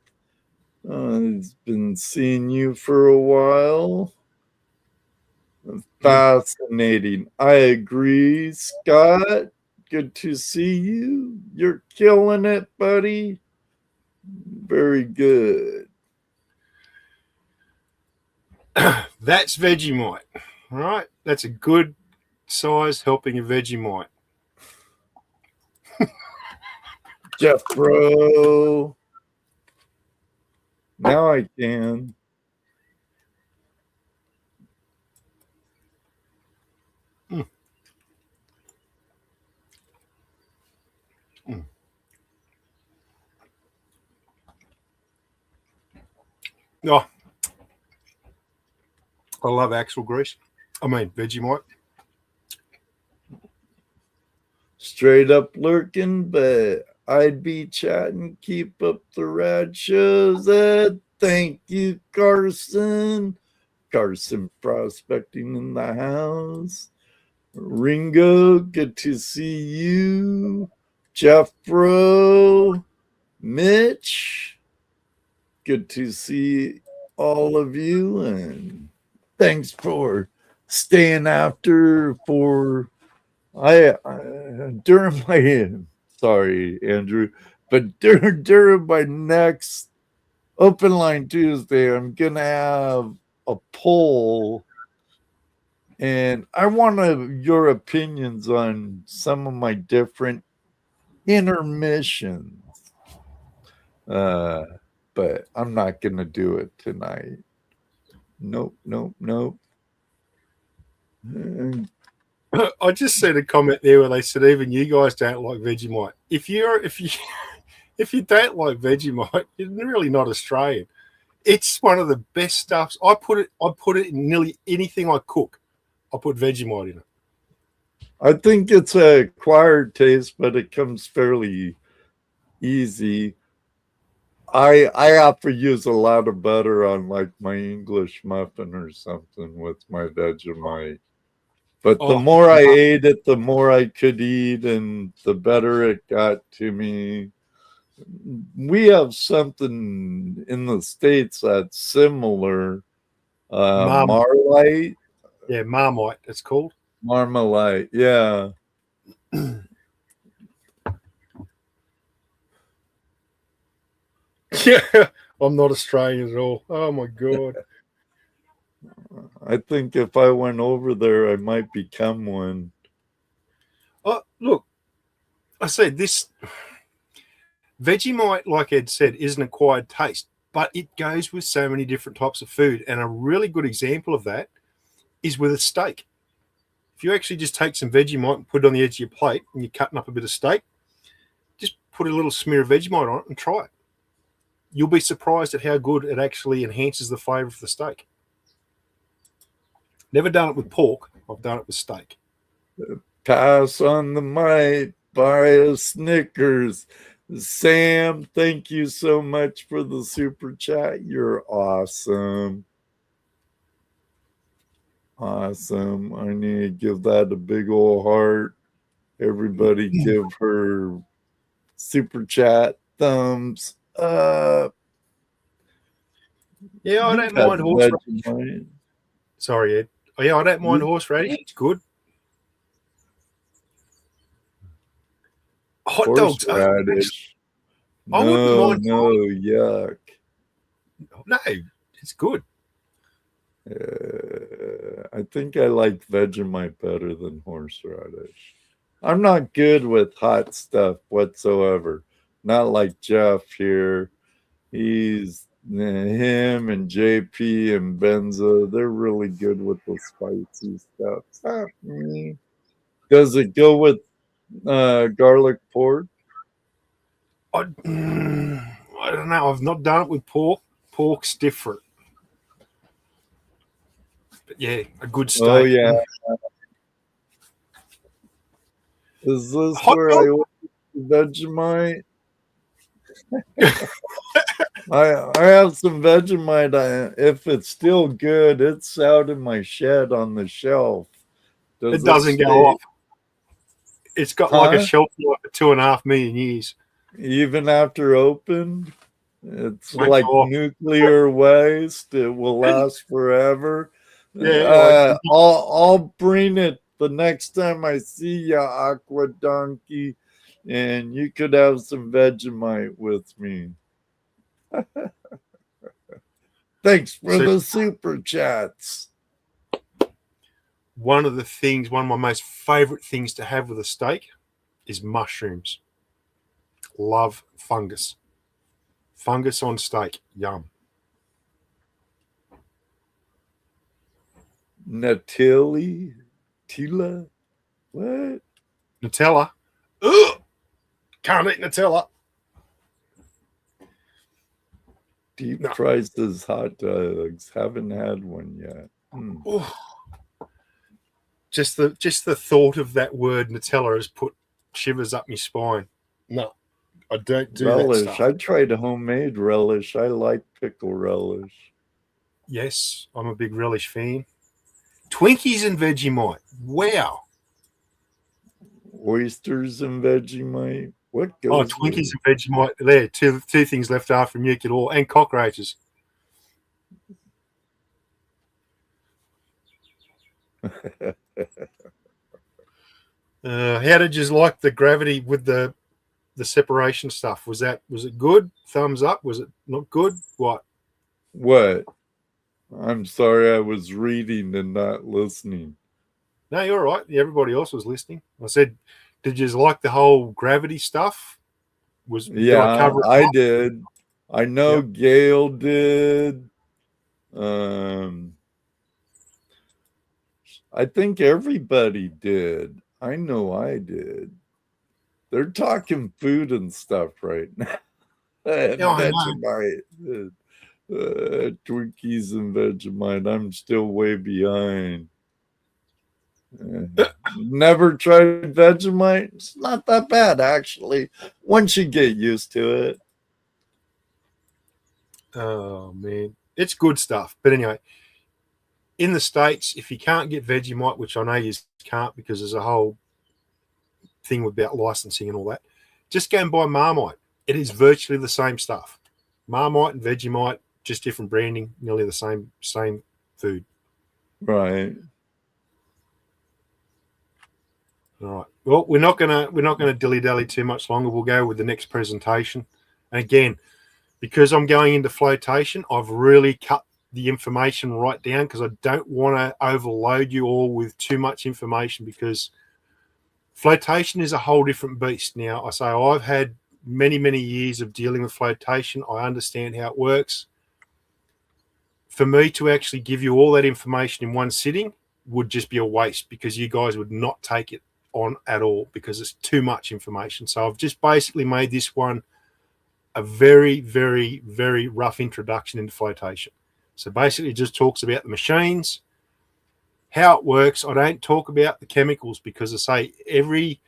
has been seeing you for a while. Fascinating. I agree. Scott, good to see you. You're killing it, buddy. Very good. That's Vegemite. All right, that's a good size helping of Vegemite. Jeffro. Now I can. Oh, I love axle grease. I mean, Vegemite. straight up lurking, but I'd be chatting. Keep up the rad shows. Thank you, Carson. Carson prospecting in the house. Ringo, good to see you. Jeff Bro, Mitch, good to see all of you, and thanks for staying after for during my sorry, Andrew, but during my next Open Line Tuesday, I'm gonna have a poll, and I want your opinions on some of my different intermissions. But I'm not gonna do it tonight. Nope. I just seen a comment there where they said even you guys don't like Vegemite. If you don't like Vegemite, you're really not Australian. It's one of the best stuffs. I put it in nearly anything I cook. I put Vegemite in it. I think it's a acquired taste, but it comes fairly easy. I have to use a lot of butter on like my English muffin or something with my Vegemite. But the more I ate it, the more I could eat, and the better it got to me. We have something in the States that's similar. Marmite. Yeah, Marmite, it's called. Marmalite, yeah. Yeah, I'm not Australian at all. Oh my God. I think if I went over there, I might become one. Oh, look, I said this Vegemite, like Ed said, is an acquired taste, but it goes with so many different types of food. And a really good example of that is with a steak. If you actually just take some Vegemite and put it on the edge of your plate and you're cutting up a bit of steak, just put a little smear of Vegemite on it and try it. You'll be surprised at how good it actually enhances the flavor of the steak. Never done it with pork. I've done it with steak. Pass on the mic, buy a Snickers. Sam, thank you so much for the super chat. You're awesome. Awesome. I need to give that a big old heart. Everybody give her super chat thumbs up. Yeah, I don't mind horseradish. Sorry, Ed. Oh, yeah, I don't mind horseradish. It's good. Hot dogs. Horseradish. I wouldn't mind. No, yuck. No, it's good. I think I like Vegemite better than horseradish. I'm not good with hot stuff whatsoever. Not like Jeff here. Him and JP and Benzo, they're really good with the spicy stuff. It's not me. Does it go with garlic pork? I don't know. I've not done it with pork. Pork's different. But yeah, a good steak. Oh, yeah. Is this Hot where dog? I order Vegemite? I have some Vegemite. If it's still good, it's out in my shed on the shelf. It doesn't go off. It's got like a shelf life for 2.5 million years. Even after opened, it's like nuclear waste. It will last forever. Yeah, I'll bring it the next time I see you, Aqua Donkey, and you could have some Vegemite with me. Thanks for the super chats. One of my most favorite things to have with a steak is mushrooms. Love fungus. Fungus on steak. Yum. Tila? What? Nutella. Ugh! Can't eat Nutella. Deep Price's hot dogs. Haven't had one yet. Just the thought of that word Nutella has put shivers up my spine. No, I don't do relish. that stuff. I tried homemade relish. I like pickle relish. Yes, I'm a big relish fan. Twinkies and Vegemite. Wow. Oysters and Vegemite. What Oh, goes Twinkies with and Vegemite. There, two things left after from Nuke It All, and cockroaches. How did you like the gravity with the separation stuff? Was it good? Thumbs up? Was it not good? What? What? I'm sorry, I was reading and not listening. No, you're all right. Everybody else was listening. I said, did you like the whole gravity stuff? Yeah, I did. I know Yep. Gail did. I think everybody did. I know I did. They're talking food and stuff right now. Vegemite. Twinkies and Vegemite. I'm still way behind. Never tried Vegemite. It's not that bad, actually, once you get used to it. Oh, man. It's good stuff. But anyway, in the States, if you can't get Vegemite, which I know you can't because there's a whole thing about licensing and all that, just go and buy Marmite. It is virtually the same stuff. Marmite and Vegemite, just different branding, nearly the same food. Right. All right. Well, we're not gonna dilly-dally too much longer. We'll go with the next presentation. And again, because I'm going into flotation, I've really cut the information right down because I don't want to overload you all with too much information, because flotation is a whole different beast. Now, I say I've had many years of dealing with flotation. I understand how it works. For me to actually give you all that information in one sitting would just be a waste, because you guys would not take it on at all because it's too much information. So I've just basically made this one a very rough introduction into flotation. So basically it just talks about the machines, how it works. I don't talk about the chemicals because I say every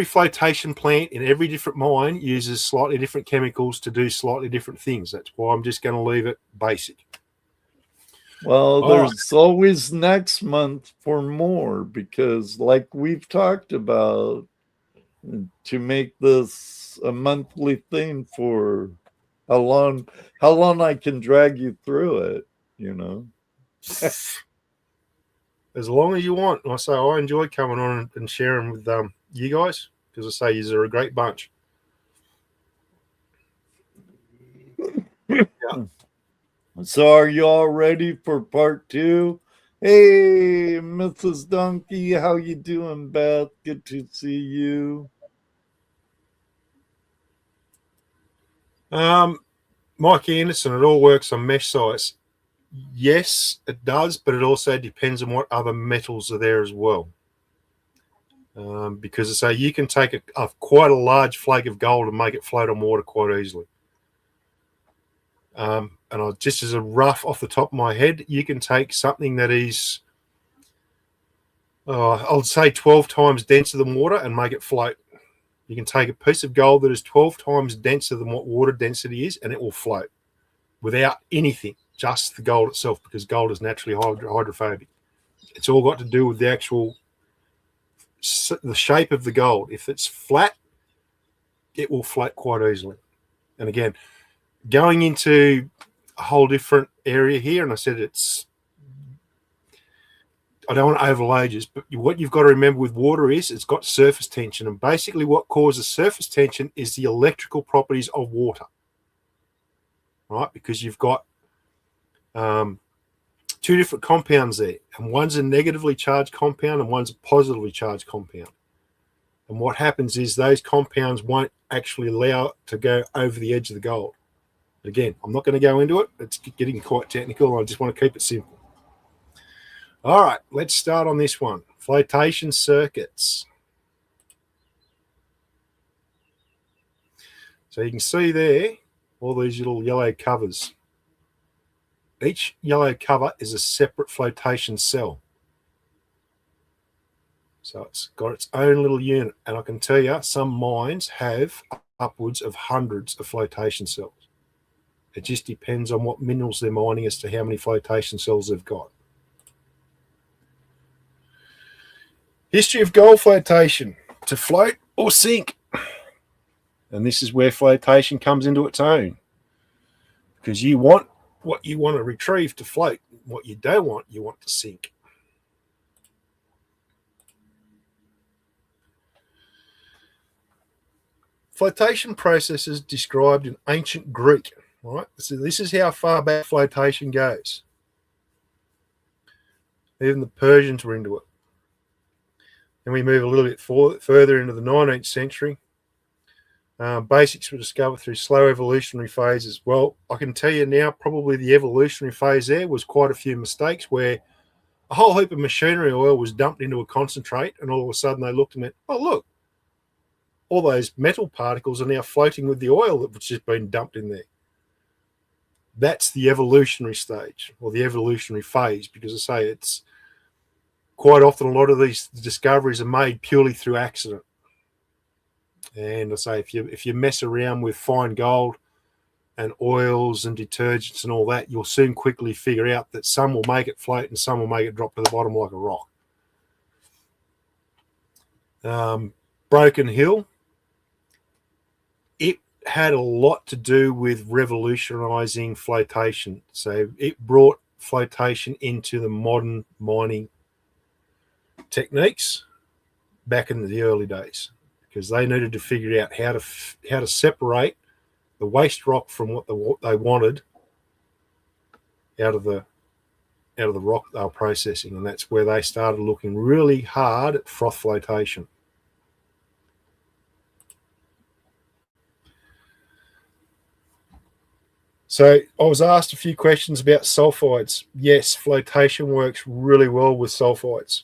flotation plant in every different mine uses slightly different chemicals to do slightly different things. That's why I'm just going to leave it basic. Well, there's always next month for more, because like we've talked about, to make this a monthly thing for how long I can drag you through it, you know. As long as you want. I say I enjoy coming on and sharing with you guys, because I say you're a great bunch. Yeah. So are you all ready for part 2? Hey, Mrs. Donkey, how you doing, Beth? Good to see you. Mike Anderson, it all works on mesh size. Yes, it does, but it also depends on what other metals are there as well. Because I say you can take quite a large flake of gold and make it float on water quite easily. And just as a rough off the top of my head, you can take something that is, I'll say 12 times denser than water and make it float. You can take a piece of gold that is 12 times denser than what water density is, and it will float without anything, just the gold itself, because gold is naturally hydrophobic. It's all got to do with the actual the shape of the gold. If it's flat, it will float quite easily. And again, going into a whole different area here, and I said I don't want to overload you, but what you've got to remember with water is it's got surface tension, and basically what causes surface tension is the electrical properties of water, right? Because you've got two different compounds there, and one's a negatively charged compound and one's a positively charged compound. And what happens is those compounds won't actually allow it to go over the edge of the gold. Again, I'm not going to go into it. It's getting quite technical. I just want to keep it simple. All right, let's start on this one. Flotation circuits. So you can see there all these little yellow covers. Each yellow cover is a separate flotation cell. So it's got its own little unit. And I can tell you, some mines have upwards of hundreds of flotation cells. It just depends on what minerals they're mining as to how many flotation cells they've got. History of gold flotation: to float or sink. And this is where flotation comes into its own, because you want what you want to retrieve to float. What you don't want, you want to sink. Flotation processes described in ancient Greek. All right, so this is how far back flotation goes. Even the Persians were into it. And we move a little bit further into the 19th century. Basics were discovered through slow evolutionary phases. Well, I can tell you now, probably the evolutionary phase there was quite a few mistakes where a whole heap of machinery oil was dumped into a concentrate, and all of a sudden they looked and went, oh, look, all those metal particles are now floating with the oil that was just been dumped in there. That's the evolutionary stage, or the evolutionary phase, because I say it's quite often a lot of these discoveries are made purely through accident. And I say if you mess around with fine gold and oils and detergents and all that, you'll soon quickly figure out that some will make it float and some will make it drop to the bottom like a rock. Broken Hill, it had a lot to do with revolutionizing flotation. So it brought flotation into the modern mining techniques back in the early days, because they needed to figure out how to separate the waste rock from what they wanted out of the rock they were processing, and that's where they started looking really hard at froth flotation. So I was asked a few questions about sulfides. Yes, flotation works really well with sulfides.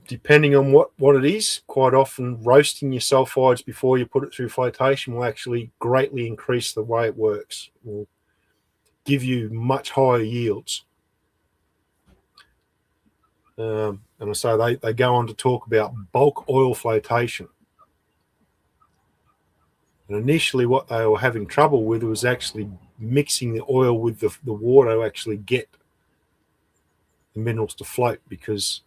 Depending on what it is, quite often roasting your sulfides before you put it through flotation will actually greatly increase the way it works. It will give you much higher yields. And so they go on to talk about bulk oil flotation. And initially what they were having trouble with was actually mixing the oil with the water to actually get the minerals to float, because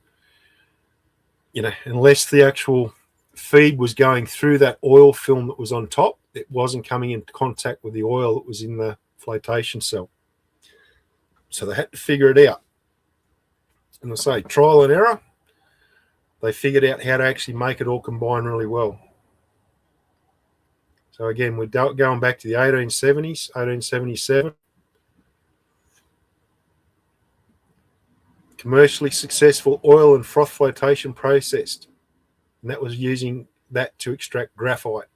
unless the actual feed was going through that oil film that was on top, it wasn't coming into contact with the oil that was in the flotation cell. So they had to figure it out. And I say trial and error, they figured out how to actually make it all combine really well. So again, we're going back to the 1870s, 1877. Commercially successful oil and froth flotation processed. And that was using that to extract graphite.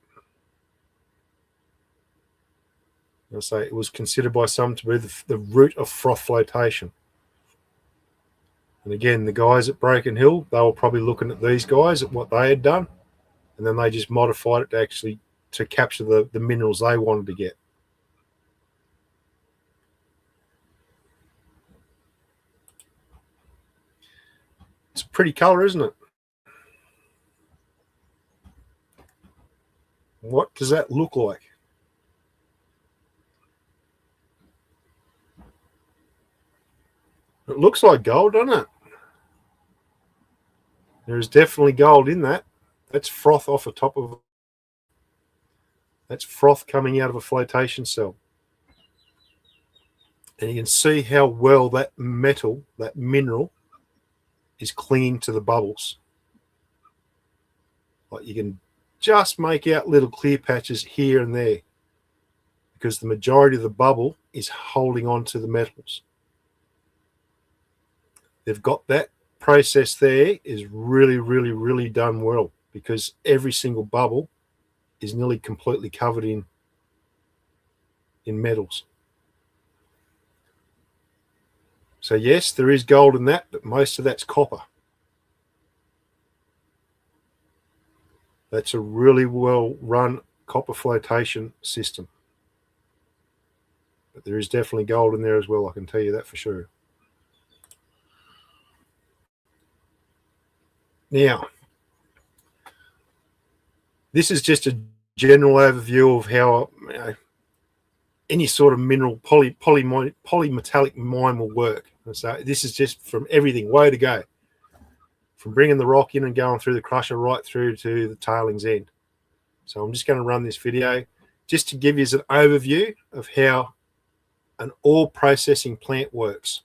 I'll say it was considered by some to be the root of froth flotation. And again, the guys at Broken Hill, they were probably looking at these guys, at what they had done, and then they just modified it to capture the minerals they wanted to get. It's a pretty color, isn't it? What does that look like? It looks like gold, doesn't it? There is definitely gold in that. That's froth off the top of it. That's froth coming out of a flotation cell. And you can see how well that metal, that mineral, is clinging to the bubbles. Like you can just make out little clear patches here and there, because the majority of the bubble is holding on to the metals. They've got that process there is really, really, really done well, because every single bubble is nearly completely covered in metals. So yes, there is gold in that, but most of that's copper. That's a really well run copper flotation system. But there is definitely gold in there as well, I can tell you that for sure. Now, this is just a general overview of how any sort of mineral polymetallic mine will work. So this is just from everything, way to go, from bringing the rock in and going through the crusher right through to the tailings end. So I'm just going to run this video just to give you an overview of how an ore processing plant works.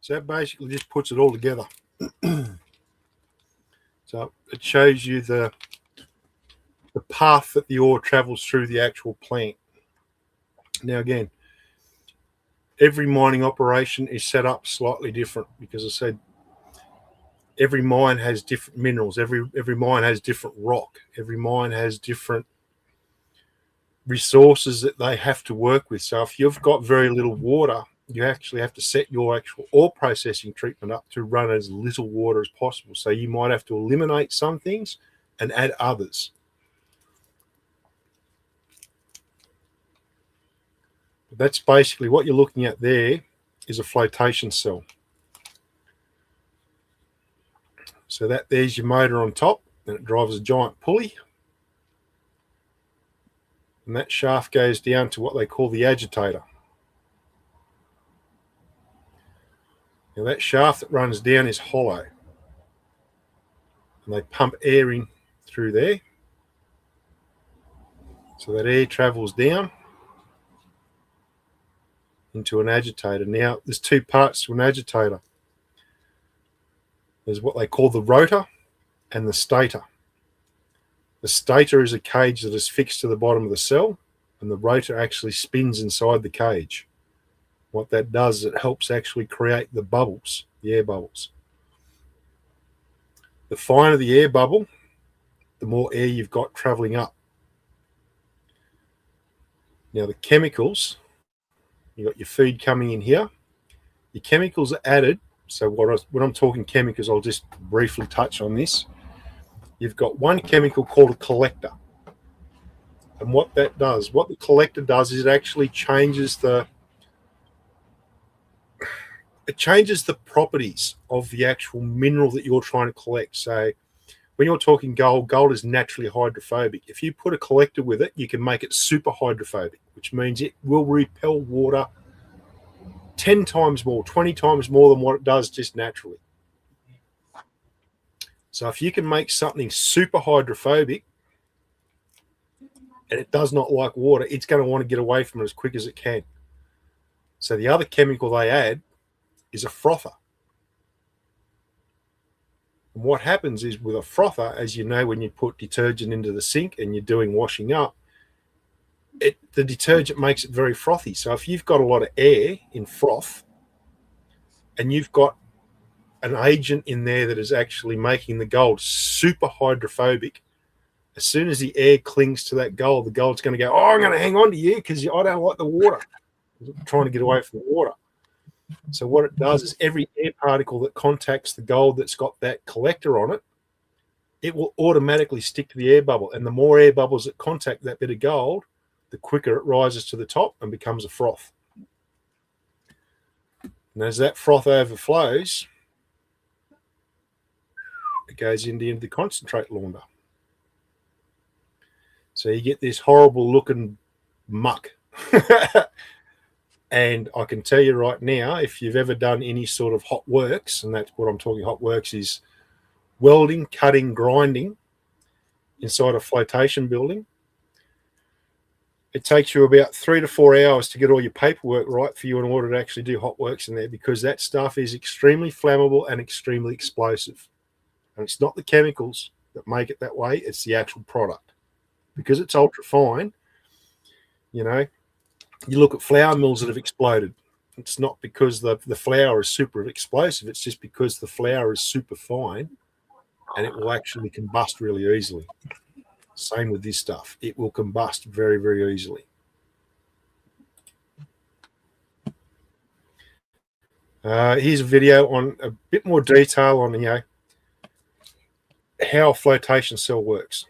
So that basically just puts it all together. So it shows you the path that the ore travels through the actual plant. Now again, every mining operation is set up slightly different because I said every mine has different minerals, every mine has different rock, every mine has different resources that they have to work with. So if you've got very little water, you actually have to set your actual ore processing treatment up to run as little water as possible. So you might have to eliminate some things and add others. But that's basically what you're looking at there is a flotation cell. So there's your motor on top, and it drives a giant pulley. And that shaft goes down to what they call the agitator. Now that shaft that runs down is hollow. And they pump air in through there. So that air travels down into an agitator. Now there's two parts to an agitator. There's what they call the rotor and the stator. The stator is a cage that is fixed to the bottom of the cell, and the rotor actually spins inside the cage. What that does is it helps actually create the bubbles, the air bubbles. The finer the air bubble, the more air you've got traveling up. Now the chemicals, you've got your feed coming in here. Your chemicals are added. So when I'm talking chemicals, I'll just briefly touch on this. You've got one chemical called a collector. And what that does, what the collector does is it actually changes the properties of the actual mineral that you're trying to collect. So when you're talking gold, gold is naturally hydrophobic. If you put a collector with it, you can make it super hydrophobic, which means it will repel water 10 times more, 20 times more than what it does just naturally. So if you can make something super hydrophobic and it does not like water, it's going to want to get away from it as quick as it can. So the other chemical they add is a frother. And what happens is with a frother, as you know, when you put detergent into the sink and you're doing washing up, the detergent makes it very frothy. So if you've got a lot of air in froth and you've got an agent in there that is actually making the gold super hydrophobic, as soon as the air clings to that gold, the gold's going to go, oh, I'm going to hang on to you because I don't like the water. I'm trying to get away from the water. So what it does is every air particle that contacts the gold that's got that collector on it, it will automatically stick to the air bubble. And the more air bubbles that contact that bit of gold, the quicker it rises to the top and becomes a froth. And as that froth overflows, it goes into the concentrate launder. So you get this horrible looking muck. And I can tell you right now, if you've ever done any sort of hot works, and that's what I'm talking hot works is welding, cutting, grinding inside a flotation building, it takes you about 3 to 4 hours to get all your paperwork right for you in order to actually do hot works in there, because that stuff is extremely flammable and extremely explosive. And it's not the chemicals that make it that way, it's the actual product. Because it's ultra fine, you know, you look at flour mills that have exploded. It's not because the flour is super explosive. It's just because the flour is super fine and it will actually combust really easily. Same with this stuff. It will combust very, very easily. Here's a video on a bit more detail on, you know, how a flotation cell works.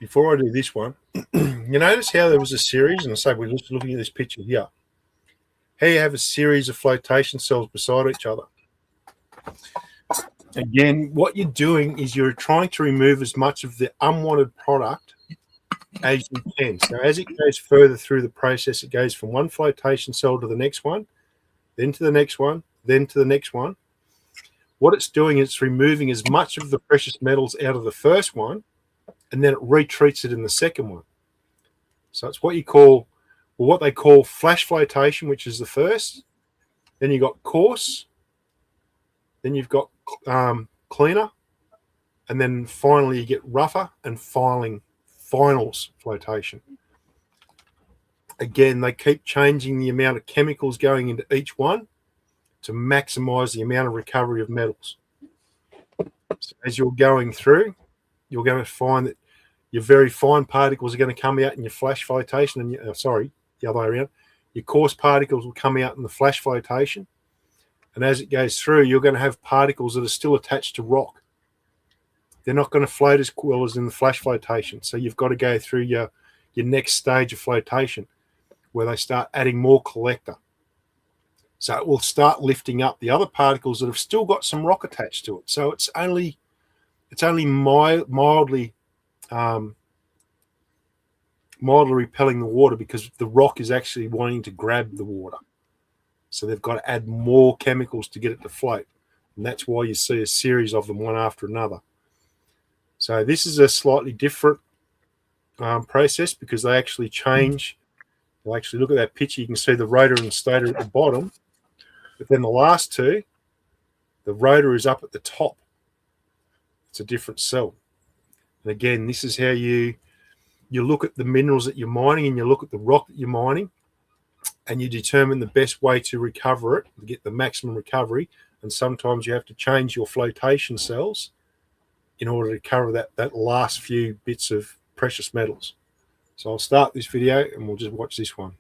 Before I do this one, you notice how there was a series, and say we're just looking at this picture here, how you have a series of flotation cells beside each other. Again, what you're doing is you're trying to remove as much of the unwanted product as you can. So as it goes further through the process, it goes from one flotation cell to the next one, then to the next one, then to the next one. What it's doing is it's removing as much of the precious metals out of the first one, and then it retreats it in the second one. So it's what you call, well, what they call flash flotation, which is the first. Then you've got coarse. Then you've got cleaner. And then finally you get rougher and finals flotation. Again, they keep changing the amount of chemicals going into each one to maximize the amount of recovery of metals. So as you're going through, you're going to find that your very fine particles are going to come out in your flash flotation, and the other way around. your coarse particles will come out in the flash flotation. And as it goes through, you're going to have particles that are still attached to rock. They're not going to float as well as in the flash flotation. So you've got to go through your next stage of flotation where they start adding more collector. So it will start lifting up the other particles that have still got some rock attached to it. So it's only mildly repelling the water because the rock is actually wanting to grab the water. So they've got to add more chemicals to get it to float. And that's why you see a series of them one after another. So this is a slightly different process because they actually change. Well, actually, look at that picture. You can see the rotor and the stator at the bottom. But then the last two, the rotor is up at the top. It's a different cell. And again, this is how you look at the minerals that you're mining and you look at the rock that you're mining and you determine the best way to recover it, to get the maximum recovery. And sometimes you have to change your flotation cells in order to cover that last few bits of precious metals. So I'll start this video and we'll just watch this one.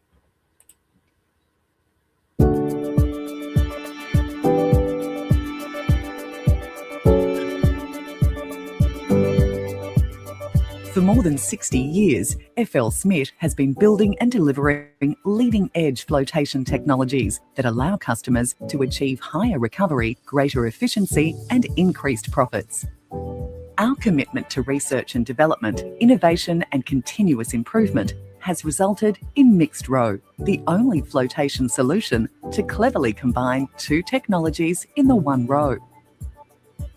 For more than 60 years, FL Smith has been building and delivering leading-edge flotation technologies that allow customers to achieve higher recovery, greater efficiency, and increased profits. Our commitment to research and development, innovation, and continuous improvement has resulted in Mixed Row, the only flotation solution to cleverly combine two technologies in the one row.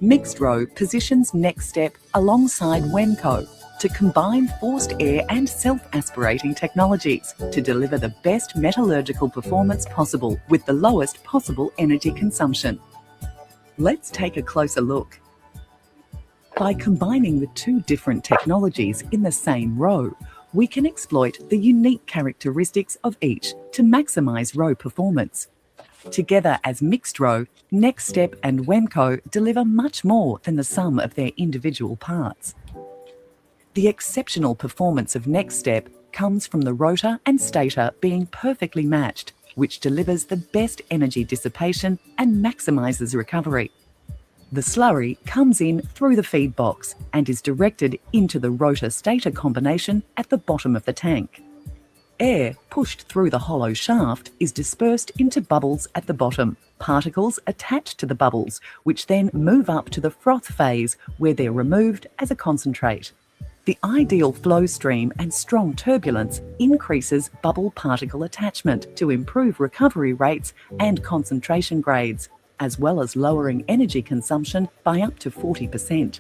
Mixed Row positions NextStep alongside Wenco to combine forced air and self-aspirating technologies to deliver the best metallurgical performance possible with the lowest possible energy consumption. Let's take a closer look. By combining the two different technologies in the same row, we can exploit the unique characteristics of each to maximize row performance. Together as Mixed Row, NextStep and Wenco deliver much more than the sum of their individual parts. The exceptional performance of NextStep comes from the rotor and stator being perfectly matched, which delivers the best energy dissipation and maximizes recovery. The slurry comes in through the feed box and is directed into the rotor-stator combination at the bottom of the tank. Air pushed through the hollow shaft is dispersed into bubbles at the bottom, particles attached to the bubbles, which then move up to the froth phase where they're removed as a concentrate. The ideal flow stream and strong turbulence increases bubble particle attachment to improve recovery rates and concentration grades, as well as lowering energy consumption by up to 40%.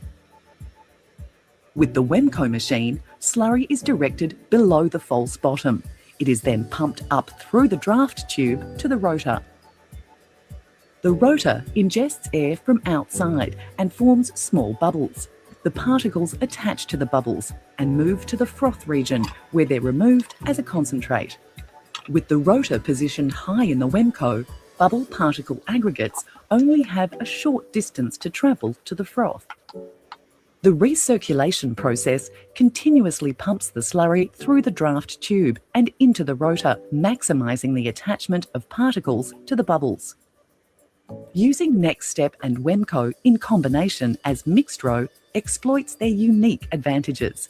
With the Wenco machine, slurry is directed below the false bottom. It is then pumped up through the draft tube to the rotor. The rotor ingests air from outside and forms small bubbles. The particles attach to the bubbles and move to the froth region where they're removed as a concentrate. With the rotor positioned high in the Wenco, bubble particle aggregates only have a short distance to travel to the froth. The recirculation process continuously pumps the slurry through the draft tube and into the rotor, maximizing the attachment of particles to the bubbles. Using NextStep and Wenco in combination as Mixed Row exploits their unique advantages.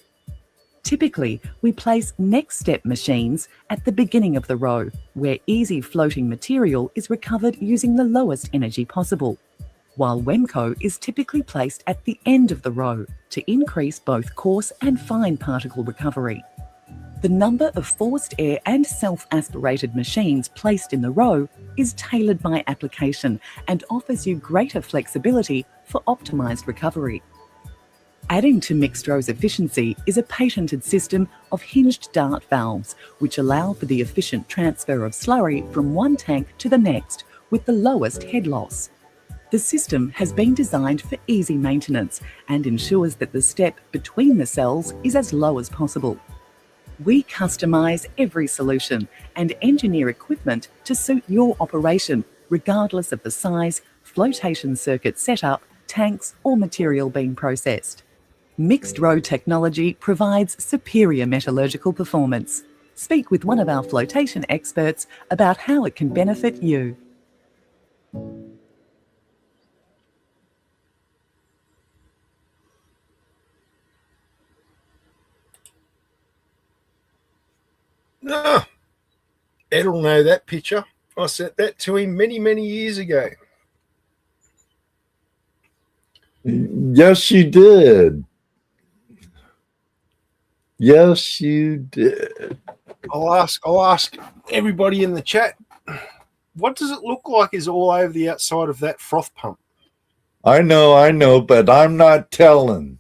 Typically, we place NextStep machines at the beginning of the row, where easy floating material is recovered using the lowest energy possible, while Wenco is typically placed at the end of the row to increase both coarse and fine particle recovery. The number of forced air and self-aspirated machines placed in the row is tailored by application and offers you greater flexibility for optimized recovery. Adding to Mixed Row's efficiency is a patented system of hinged dart valves, which allow for the efficient transfer of slurry from one tank to the next with the lowest head loss. The system has been designed for easy maintenance and ensures that the step between the cells is as low as possible. We customize every solution and engineer equipment to suit your operation, regardless of the size, flotation circuit setup, tanks, or material being processed. Mixed Row technology provides superior metallurgical performance. Speak with one of our flotation experts about how it can benefit you. No, Ed will know that picture. I sent that to him many, many years ago. Yes, you did. Yes, you did. I'll ask everybody in the chat, what does it look like is all over the outside of that froth pump? I know, but I'm not telling.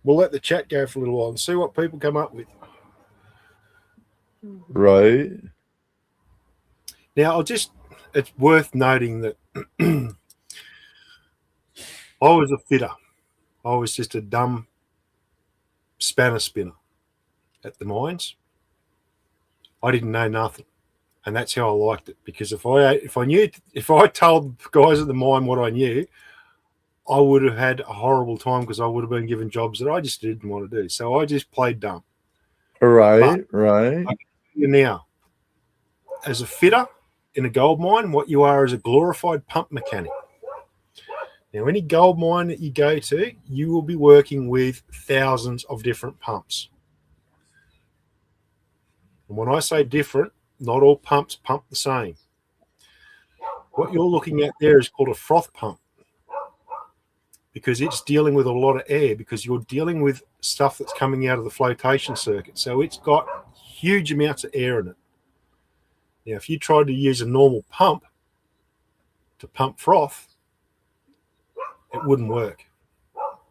We'll let the chat go for a little while and see what people come up with. Right. Now, it's worth noting that I was a fitter. I was just a dumb spanner spinner at the mines. I didn't know nothing. And that's how I liked it. Because if I told guys at the mine what I knew, I would have had a horrible time because I would have been given jobs that I just didn't want to do. So I just played dumb. Right. Now, as a fitter in a gold mine, what you are is a glorified pump mechanic. Now, any gold mine that you go to, you will be working with thousands of different pumps. And when I say different, not all pumps pump the same. What you're looking at there is called a froth pump because it's dealing with a lot of air because you're dealing with stuff that's coming out of the flotation circuit. So it's got huge amounts of air in it. Now, if you tried to use a normal pump to pump froth, it wouldn't work.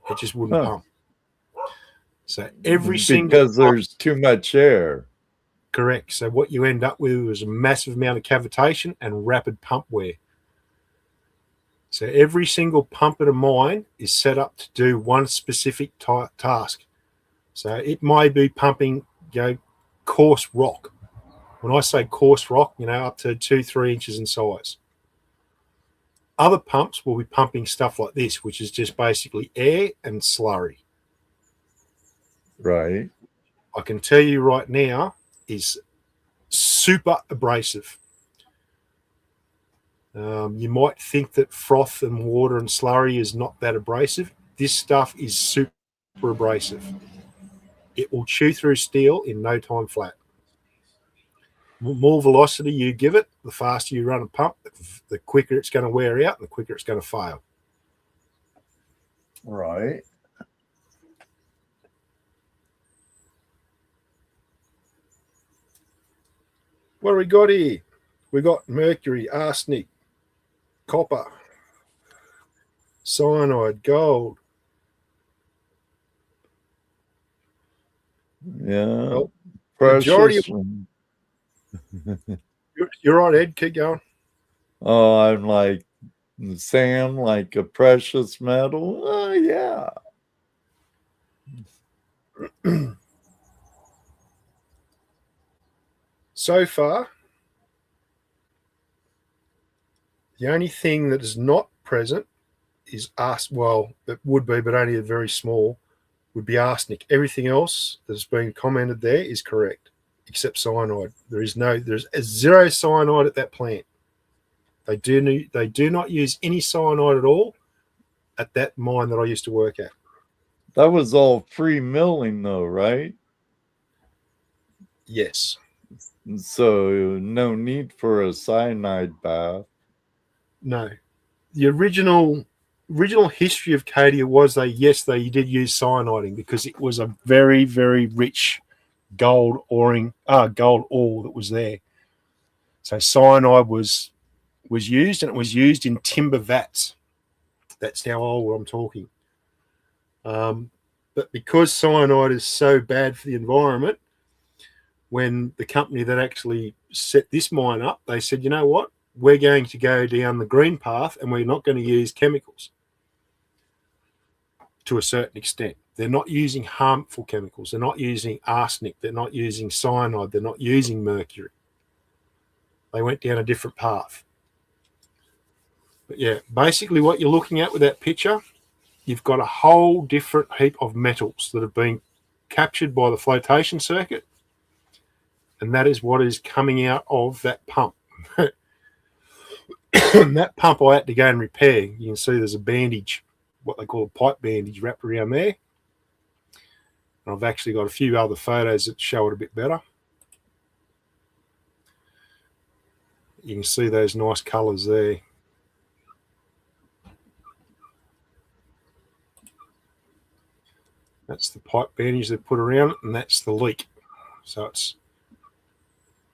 It just wouldn't pump. So because there's too much air. Correct. So what you end up with is a massive amount of cavitation and rapid pump wear. So every single pump at a mine is set up to do one specific task. So it may be pumping, coarse rock. When I say coarse rock, up to 2-3 inches in size. Other pumps will be pumping stuff like this, which is just basically air and slurry. Right. I can tell you right now is super abrasive. You might think that froth and water and slurry is not that abrasive. This stuff is super abrasive. It will chew through steel in no time flat. The more velocity you give it, the faster you run a pump, the quicker it's going to wear out and the quicker it's going to fail. Right. What do we got here? We got mercury, arsenic, copper, cyanide, gold. Yeah. Well, precious. You're right, Ed. Keep going. Oh, I'm like Sam, like a precious metal. Oh, yeah. So far, the only thing that is not present is well, it would be, but only a very small, would be arsenic. Everything else that's been commented there is correct, except cyanide. There's zero cyanide at that plant. They do not use any cyanide at all at that mine that I used to work at. That was all free milling, though, right? Yes. So no need for a cyanide bath. No. The original history of Cadia was they did use cyaniding because it was a very, very rich gold ore that was there. So cyanide was used, and it was used in timber vats. That's how old I'm talking. But because cyanide is so bad for the environment, when the company that actually set this mine up, they said, you know what? We're going to go down the green path and we're not going to use chemicals to a certain extent. They're not using harmful chemicals. They're not using arsenic. They're not using cyanide. They're not using mercury. They went down a different path. But yeah, basically what you're looking at with that picture, you've got a whole different heap of metals that have been captured by the flotation circuit, and that is what is coming out of that pump. And that pump I had to go and repair. You can see there's a bandage, what they call a pipe bandage, wrapped around there. And I've actually got a few other photos that show it a bit better. You can see those nice colours there. That's the pipe bandage they put around it, and that's the leak. So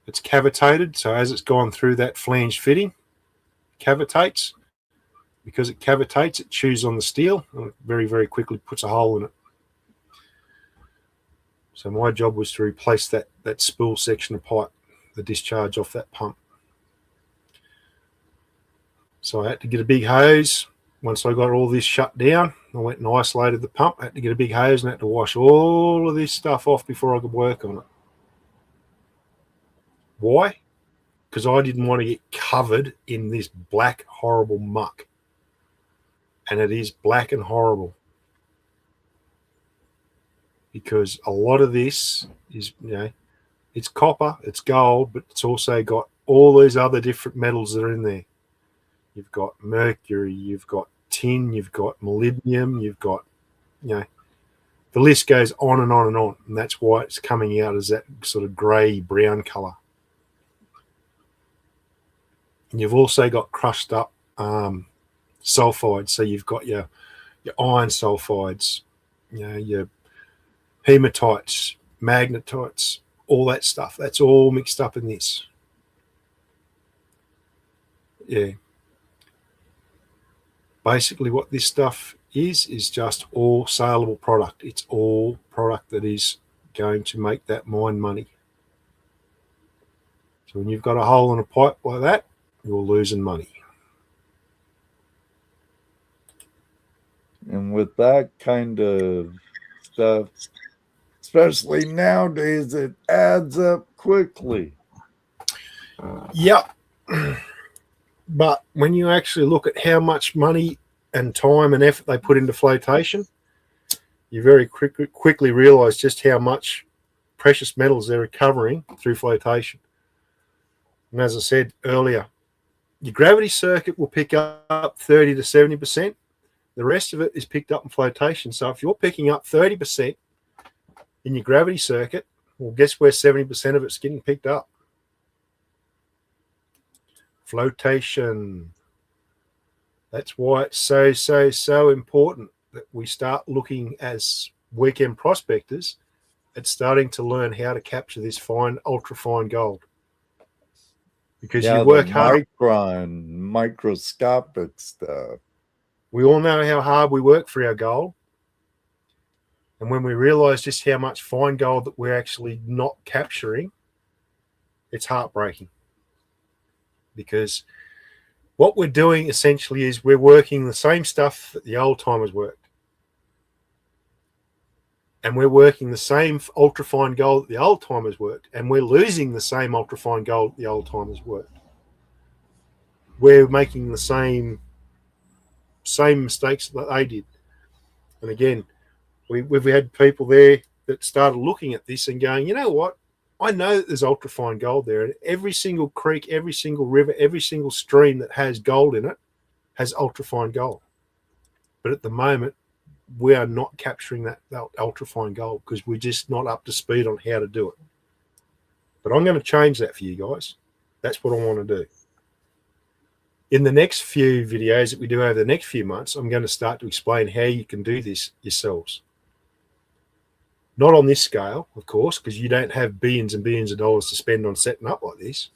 it's cavitated. So as it's gone through that flange fitting, cavitates. Because it cavitates, it chews on the steel, and it very, very quickly puts a hole in it. So my job was to replace that spool section of pipe, the discharge off that pump. So I had to get a big hose. Once I got all this shut down, I went and isolated the pump. I had to get a big hose and had to wash all of this stuff off before I could work on it. Why? Because I didn't want to get covered in this black, horrible muck. And it is black and horrible. Because a lot of this is, it's copper, it's gold, but it's also got all these other different metals that are in there. You've got mercury, you've got tin, you've got molybdenum, you've got, the list goes on and on and on. And that's why it's coming out as that sort of grey brown colour. And you've also got crushed up sulfides. So you've got your iron sulfides, your hematites, magnetites, all that stuff. That's all mixed up in this. Yeah. Basically what this stuff is just all saleable product. It's all product that is going to make that mine money. So when you've got a hole in a pipe like that, you're losing money. And with that kind of stuff, especially nowadays, it adds up quickly. Yep. But when you actually look at how much money and time and effort they put into flotation, you very quickly realize just how much precious metals they're recovering through flotation. And as I said earlier, your gravity circuit will pick up 30 to 70%. The rest of it is picked up in flotation. So if you're picking up 30% in your gravity circuit, well, guess where 70% of it's getting picked up? Flotation. That's why it's so important that we start looking as weekend prospectors at starting to learn how to capture this fine, ultra fine gold. Because you work hard. Microscopic stuff. We all know how hard we work for our gold. And when we realize just how much fine gold that we're actually not capturing, it's heartbreaking. Because what we're doing essentially is we're working the same stuff that the old timers worked. And we're working the same ultrafine gold that the old timers worked. And we're losing the same ultrafine gold that the old timers worked. We're making the same mistakes that they did. And again, we've had people there that started looking at this and going, you know what? I know that there's ultrafine gold there, and every single creek, every single river, every single stream that has gold in it has ultrafine gold. But at the moment, we are not capturing that ultrafine gold because we're just not up to speed on how to do it. But I'm going to change that for you guys. That's what I want to do. In the next few videos that we do over the next few months, I'm going to start to explain how you can do this yourselves. Not on this scale, of course, because you don't have billions and billions of dollars to spend on setting up like this.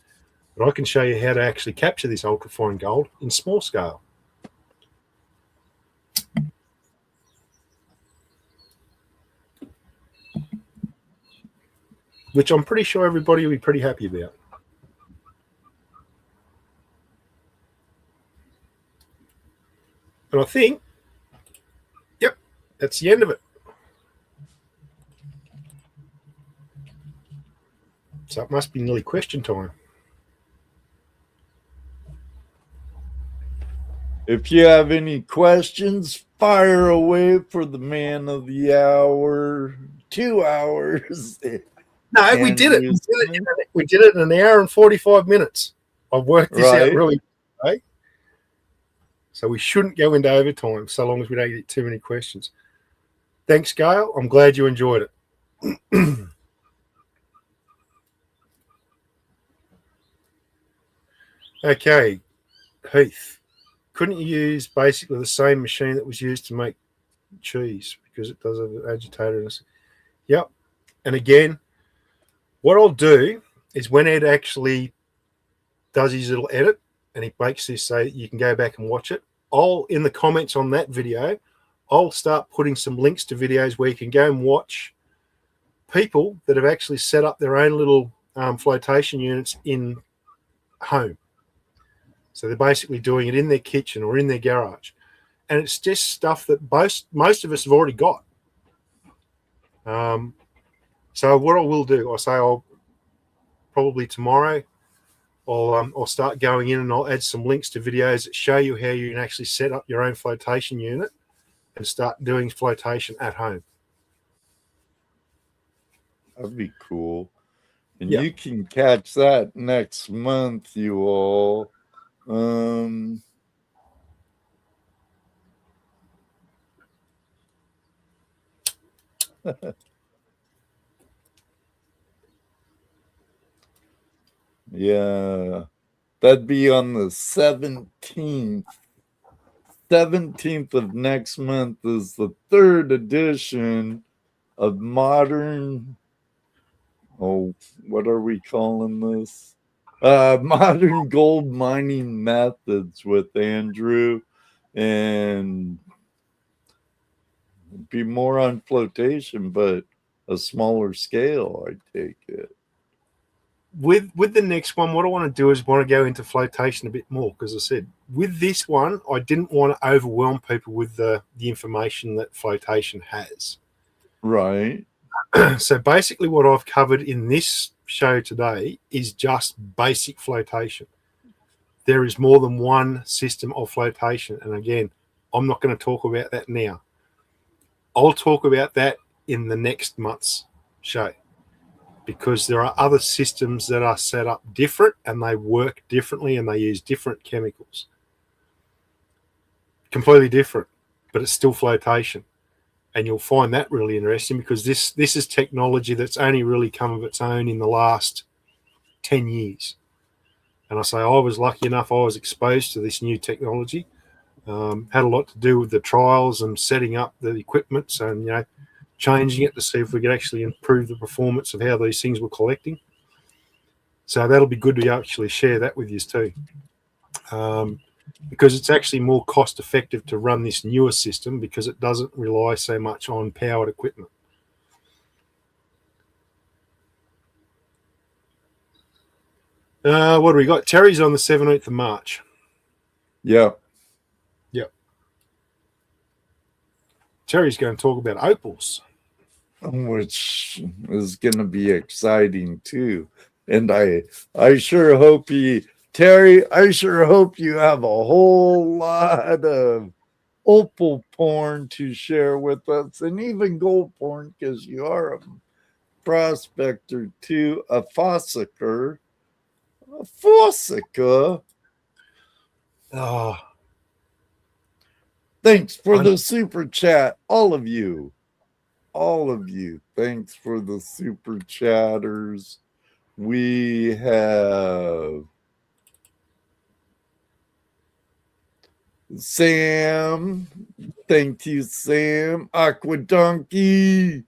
But I can show you how to actually capture this ultrafine gold in small scale. Which I'm pretty sure everybody will be pretty happy about. And I think, yep, that's the end of it. So it must be nearly question time. If you have any questions, fire away for the man of the hour. 2 hours. No, we did it. We did it in an hour and 45 minutes. I've worked this out really well. So we shouldn't go into overtime so long as we don't get too many questions. Thanks, Gail. I'm glad you enjoyed it. Okay, Heath. Couldn't you use basically the same machine that was used to make cheese because it does have an agitator? Yep. And again, what I'll do is when Ed actually does his little edit and he makes this so you can go back and watch it, I'll, in the comments on that video, I'll start putting some links to videos where you can go and watch people that have actually set up their own little flotation units in home. So they're basically doing it in their kitchen or in their garage. And it's just stuff that most of us have already got. So what I will do, I'll probably tomorrow, I'll start going in and I'll add some links to videos that show you how you can actually set up your own flotation unit and start doing flotation at home. That'd be cool. And you can catch that next month, you all. Yeah, that'd be on the 17th. 17th of next month is the 3rd edition of modern, what are we calling this? Modern gold mining methods with Andrew, and be more on flotation, but a smaller scale, I take it. With the next one, what I want to do is want to go into flotation a bit more, because I said with this one, I didn't want to overwhelm people with the information that flotation has. Right. So basically what I've covered in this show today is just basic flotation. There is more than one system of flotation. And again, I'm not going to talk about that now. I'll talk about that in the next month's show, because there are other systems that are set up different and they work differently and they use different chemicals. Completely different, but it's still flotation. And you'll find that really interesting, because this is technology that's only really come of its own in the last 10 years. And I say I was lucky enough, I was exposed to this new technology. Had a lot to do with the trials and setting up the equipment and, changing it to see if we could actually improve the performance of how these things were collecting. So that'll be good to actually share that with you too. Because it's actually more cost effective to run this newer system, because it doesn't rely so much on powered equipment. What do we got? Terry's on the 17th of March. Yeah. Yep. Terry's going to talk about opals, which is going to be exciting too. And I sure hope Terry, I sure hope you have a whole lot of opal porn to share with us, and even gold porn, because you are a prospector too, a fossicker. Oh. Thanks for the super chat, all of you. Thanks for the super chatters. We have Sam. Thank you, Sam. Aqua Donkey.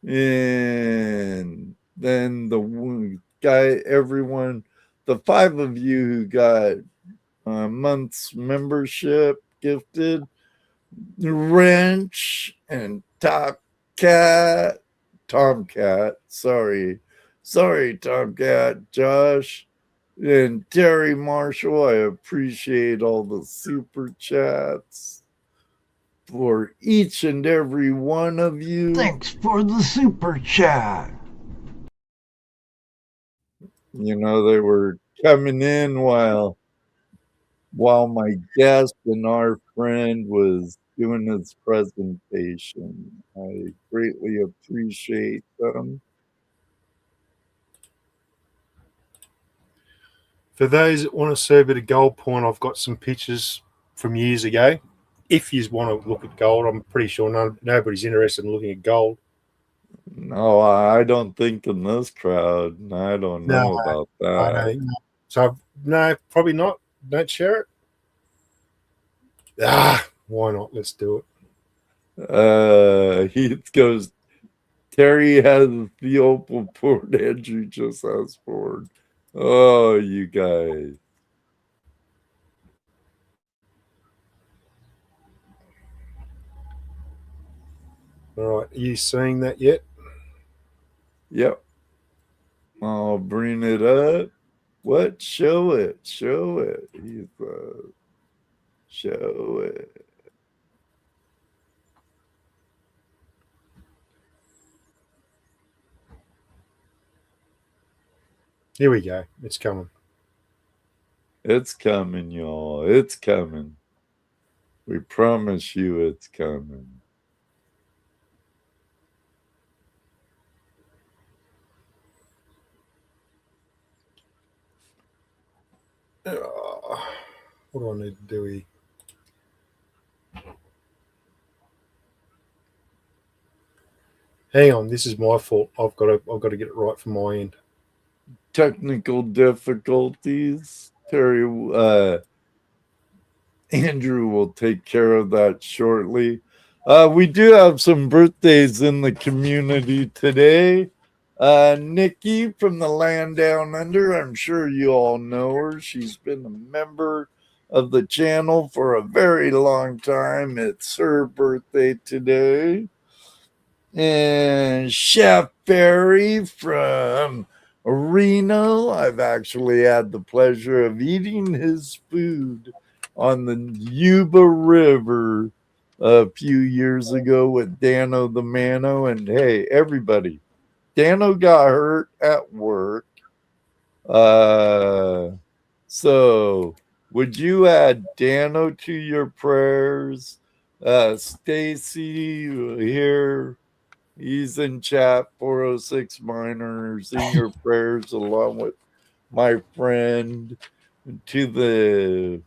And then the guy, everyone, the 5 of you who got a month's membership gifted. Wrench and Tomcat, sorry, Tomcat, Josh, and Terry Marshall. I appreciate all the super chats for each and every one of you. Thanks for the super chat. They were coming in while while my guest and our friend was doing his presentation. I greatly appreciate them. For those that want to see a bit of gold point, I've got some pictures from years ago. If you want to look at gold, I'm pretty sure nobody's interested in looking at gold. No, I don't think in this crowd. I don't know about that. I don't think no. So, no, probably not. Don't share it. Why not? Let's do it. He goes, Terry has the opal port Andrew just asked for. Oh, you guys. All right. Are you seeing that yet? Yep. I'll bring it up. What? Show it. Show it. He says, show it. Here we go. It's coming. It's coming, y'all. It's coming. We promise you it's coming. What do I need to do here? Hang on, this is my fault. I've got to get it right from my end. Technical difficulties. Terry, Andrew will take care of that shortly. We do have some birthdays in the community today. Nikki from the land down under, I'm sure you all know her. She's been a member of the channel for a very long time. It's her birthday today. And Chef Barry from Reno, I've actually had the pleasure of eating his food on the Yuba River a few years ago with Dano the Mano. And hey, everybody, Dano got hurt at work. So would you add Dano to your prayers? Stacy here, he's in chat, 406 Miners, in your prayers along with my friend to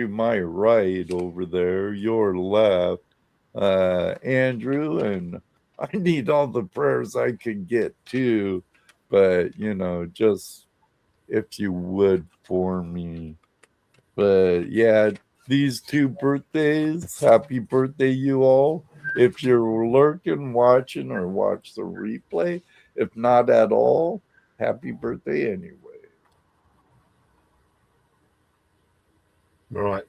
my right over there, your left, Andrew, and I need all the prayers I could get too, but just if you would for me. But yeah, these two birthdays, happy birthday, you all. If you're lurking, watching, or watch the replay, if not at all, happy birthday anyway. All right.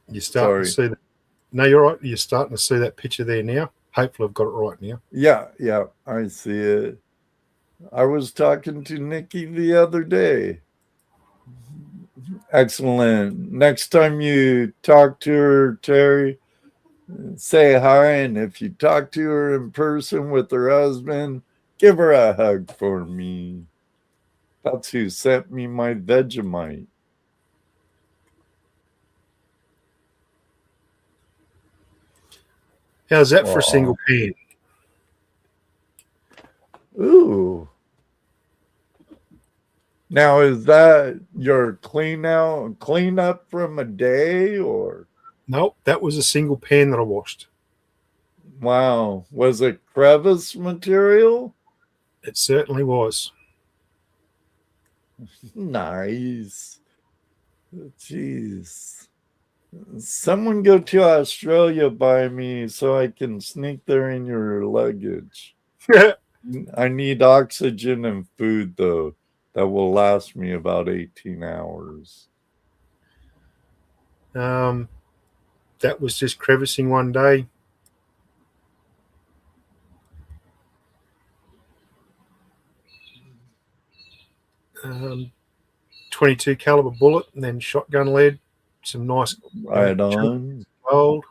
You're starting to see that. No, you're right. You're starting to see that picture there now. Hopefully I've got it right now. Yeah, I see it. I was talking to Nikki the other day. Excellent. Next time you talk to her, Terry, say hi. And if you talk to her in person with her husband, give her a hug for me. That's who sent me my Vegemite. How's that for a single pan? Ooh. Now, is that your cleanup from a day, or? Nope, that was a single pan that I washed. Wow. Was it crevice material? It certainly was. Nice. Jeez. Someone go to Australia by me so I can sneak there in your luggage. I need oxygen and food, though. That will last me about 18 hours. That was just crevicing one day. Um, 22 caliber bullet and then shotgun lead. Some nice right on gold.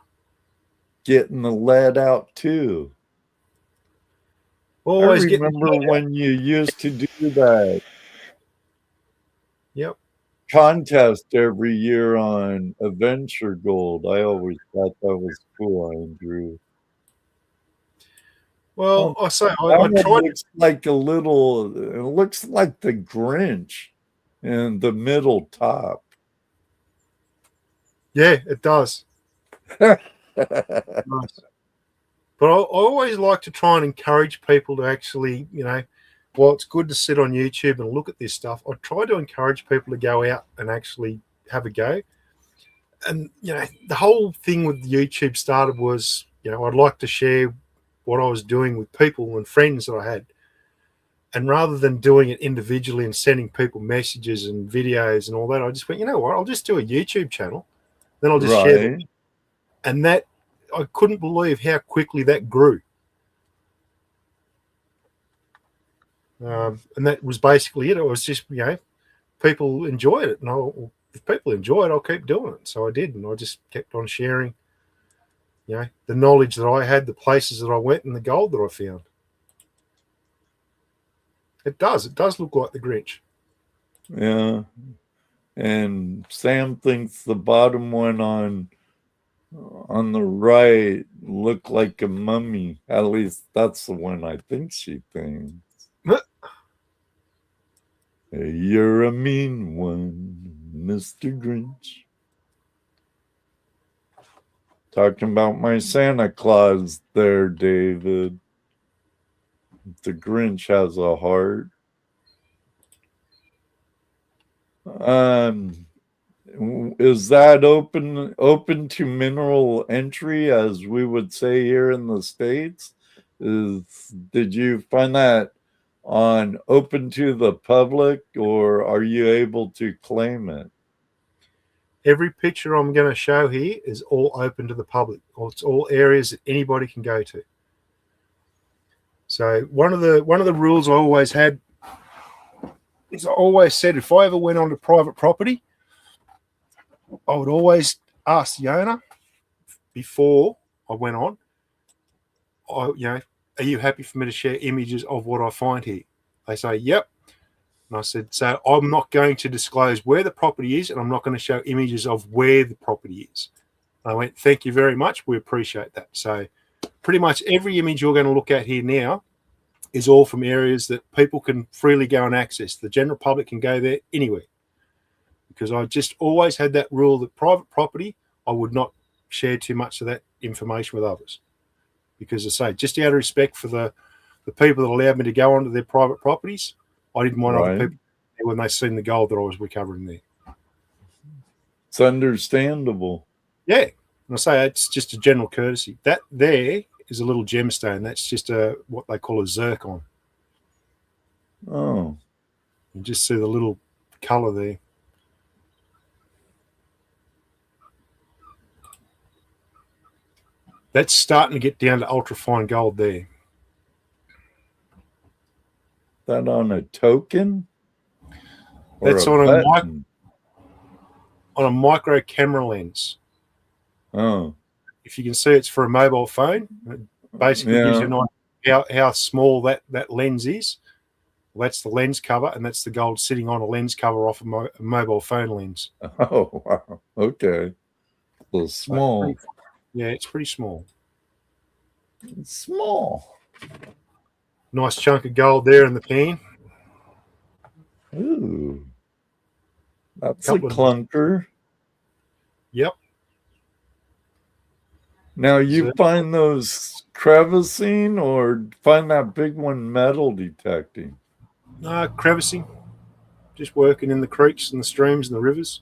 Getting the lead out too. Always I remember when you used to do that. Yep. contest every year on Adventure Gold. I always thought that was cool, Andrew. Well, I say That I one tried. looks like a little. It looks like the Grinch in the middle top. Yeah, it does. Nice. But I always like to try and encourage people to actually, while it's good to sit on YouTube and look at this stuff, I try to encourage people to go out and actually have a go. And, the whole thing with YouTube started was, I'd like to share what I was doing with people and friends that I had. And rather than doing it individually and sending people messages and videos and all that, I just went, you know what, I'll just do a YouTube channel. Then I'll just share them. And that, I couldn't believe how quickly that grew. And that was basically it. It was just, people enjoyed it. And if people enjoy it, I'll keep doing it. So I did. And I just kept on sharing, the knowledge that I had, the places that I went, and the gold that I found. It does look like the Grinch. Yeah. And Sam thinks the bottom one on the right looked like a mummy. At least that's the one I think she thinks. You're a mean one, Mr. Grinch. Talking about my Santa Claus there, David. The Grinch has a heart. Is that open to mineral entry, as we would say here in the States? Did you find that on open to the public, or are you able to claim it? Every picture I'm going to show here is all open to the public, or it's all areas that anybody can go to. So one of the rules I always had is I always said if I ever went onto private property, I would always ask the owner before I went on, are you happy for me to share images of what I find here? They say, yep. And I said, so I'm not going to disclose where the property is, and I'm not going to show images of where the property is. And I went, thank you very much. We appreciate that. So pretty much every image you're going to look at here now is all from areas that people can freely go and access. The general public can go there anywhere. Because I just always had that rule that private property, I would not share too much of that information with others. Because I say, just out of respect for the people that allowed me to go onto their private properties, I didn't want other people when they seen the gold that I was recovering there. It's understandable. Yeah. And I say it's just a general courtesy. That there is a little gemstone. That's just what they call a zircon. Oh. You just see the little color there. That's starting to get down to ultra-fine gold there. That on a token? That's on a micro camera lens. Oh. If you can see, it's for a mobile phone. It basically gives you an idea how small that lens is. Well, that's the lens cover, and that's the gold sitting on a lens cover off a mobile phone lens. Oh, wow. Okay. A little small. Yeah, it's pretty small. It's small. Nice chunk of gold there in the pan. Ooh. That's a clunker. Yep. Now, you find those crevicing or find that big one metal detecting? Crevicing. Just working in the creeks and the streams and the rivers.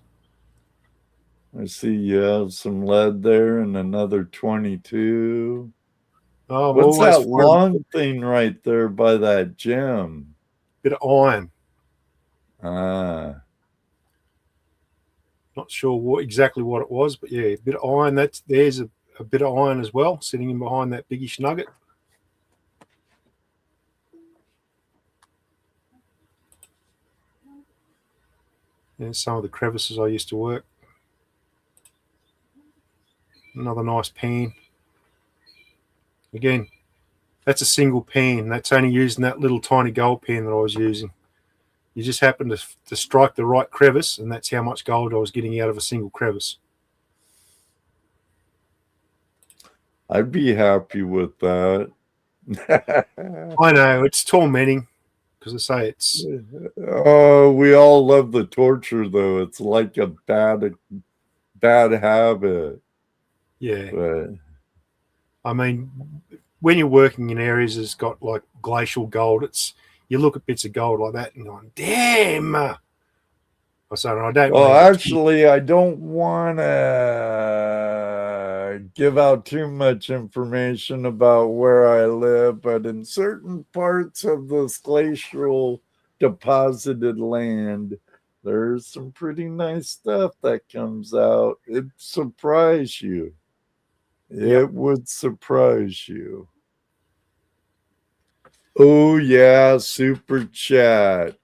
I see you have some lead there and another 22. Oh, what's that long thing right there by that gem? Bit of iron. Ah. Not sure exactly what it was, but yeah, a bit of iron. There's a bit of iron as well, sitting in behind that biggish nugget. There's some of the crevices I used to work. Another nice pan. Again, that's a single pan. That's only using that little tiny gold pan that I was using. You just happened to strike the right crevice, and that's how much gold I was getting out of a single crevice. I'd be happy with that. I know, it's tormenting, because I say it's... Oh, we all love the torture, though. It's like a bad habit. Yeah. But I mean, when you're working in areas that's got like glacial gold, you look at bits of gold like that and going, damn. I don't. Well, actually, I don't want to give out too much information about where I live, but in certain parts of this glacial deposited land, there's some pretty nice stuff that comes out. It'd surprise you. It would surprise you. Oh, yeah, super chat.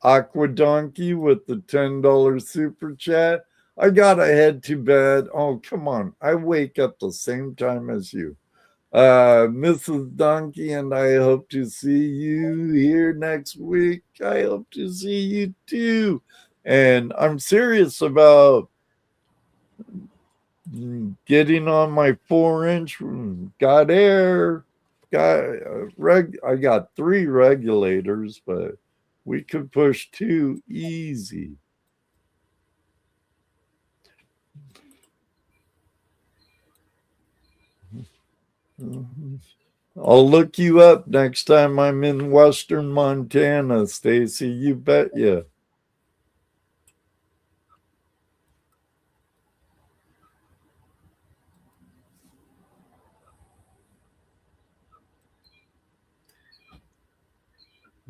Aqua Donkey with the $10 super chat. I gotta head to bed. Oh, come on. I wake up the same time as you. Mrs. Donkey, and I hope to see you here next week. I hope to see you too. And I'm serious about getting on my 4-inch. Got air. I got 3 regulators, but we could push 2 easy. I'll look you up next time I'm in Western Montana, Stacy. You bet ya.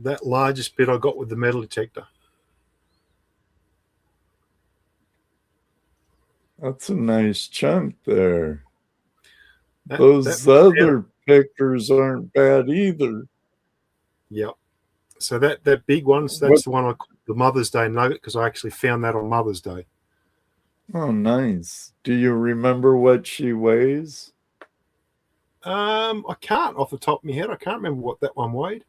That largest bit I got with the metal detector. That's a nice chunk there. Those other pictures aren't bad either. Yep. So that big one, that's the one I call the Mother's Day nugget, because I actually found that on Mother's Day. Oh, nice. Do you remember what she weighs? I can't off the top of my head. I can't remember what that one weighed.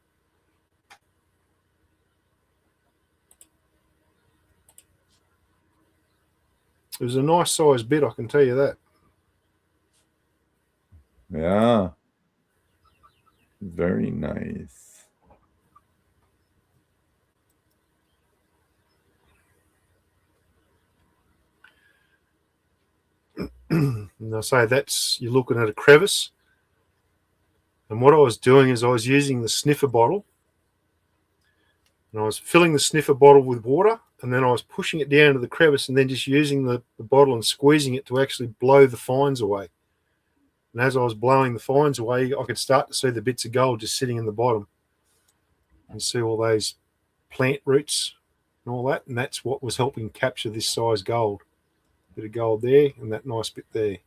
It was a nice size bit, I can tell you that. Yeah. Very nice. And I say you're looking at a crevice. And what I was doing is I was using the sniffer bottle. And I was filling the sniffer bottle with water, and then I was pushing it down to the crevice and then just using the bottle and squeezing it to actually blow the fines away. And as I was blowing the fines away, I could start to see the bits of gold just sitting in the bottom and see all those plant roots and all that. And that's what was helping capture this size gold. Bit of gold there and that nice bit there.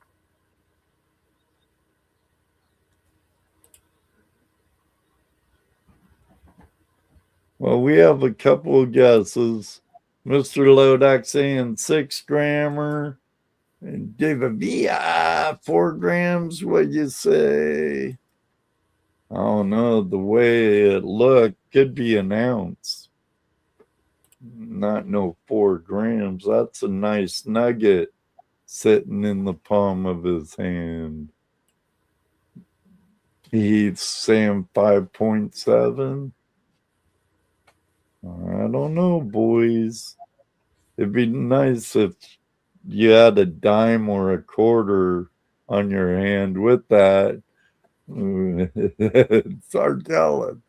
Well, we have a couple of guesses. Mr. Lodak saying 6-grammer. And David Via, 4 grams. What you say? I don't know. The way it looked, could be an ounce. Not no 4 grams. That's a nice nugget sitting in the palm of his hand. He's saying 5.7. I don't know, boys. It'd be nice if you had a dime or a quarter on your hand with that. It's hard telling.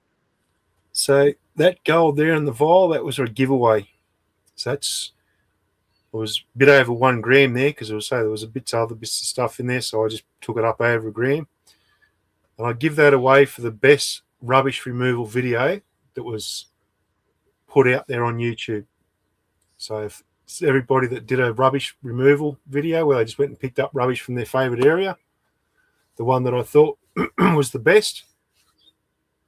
So that gold there in the vial, that was a giveaway. So it was a bit over 1 gram there, because there was other bits of stuff in there, so I just took it up over 1 gram. And I give that away for the best rubbish removal video that was put out there on YouTube. So if everybody that did a rubbish removal video where they just went and picked up rubbish from their favorite area, the one that I thought was the best,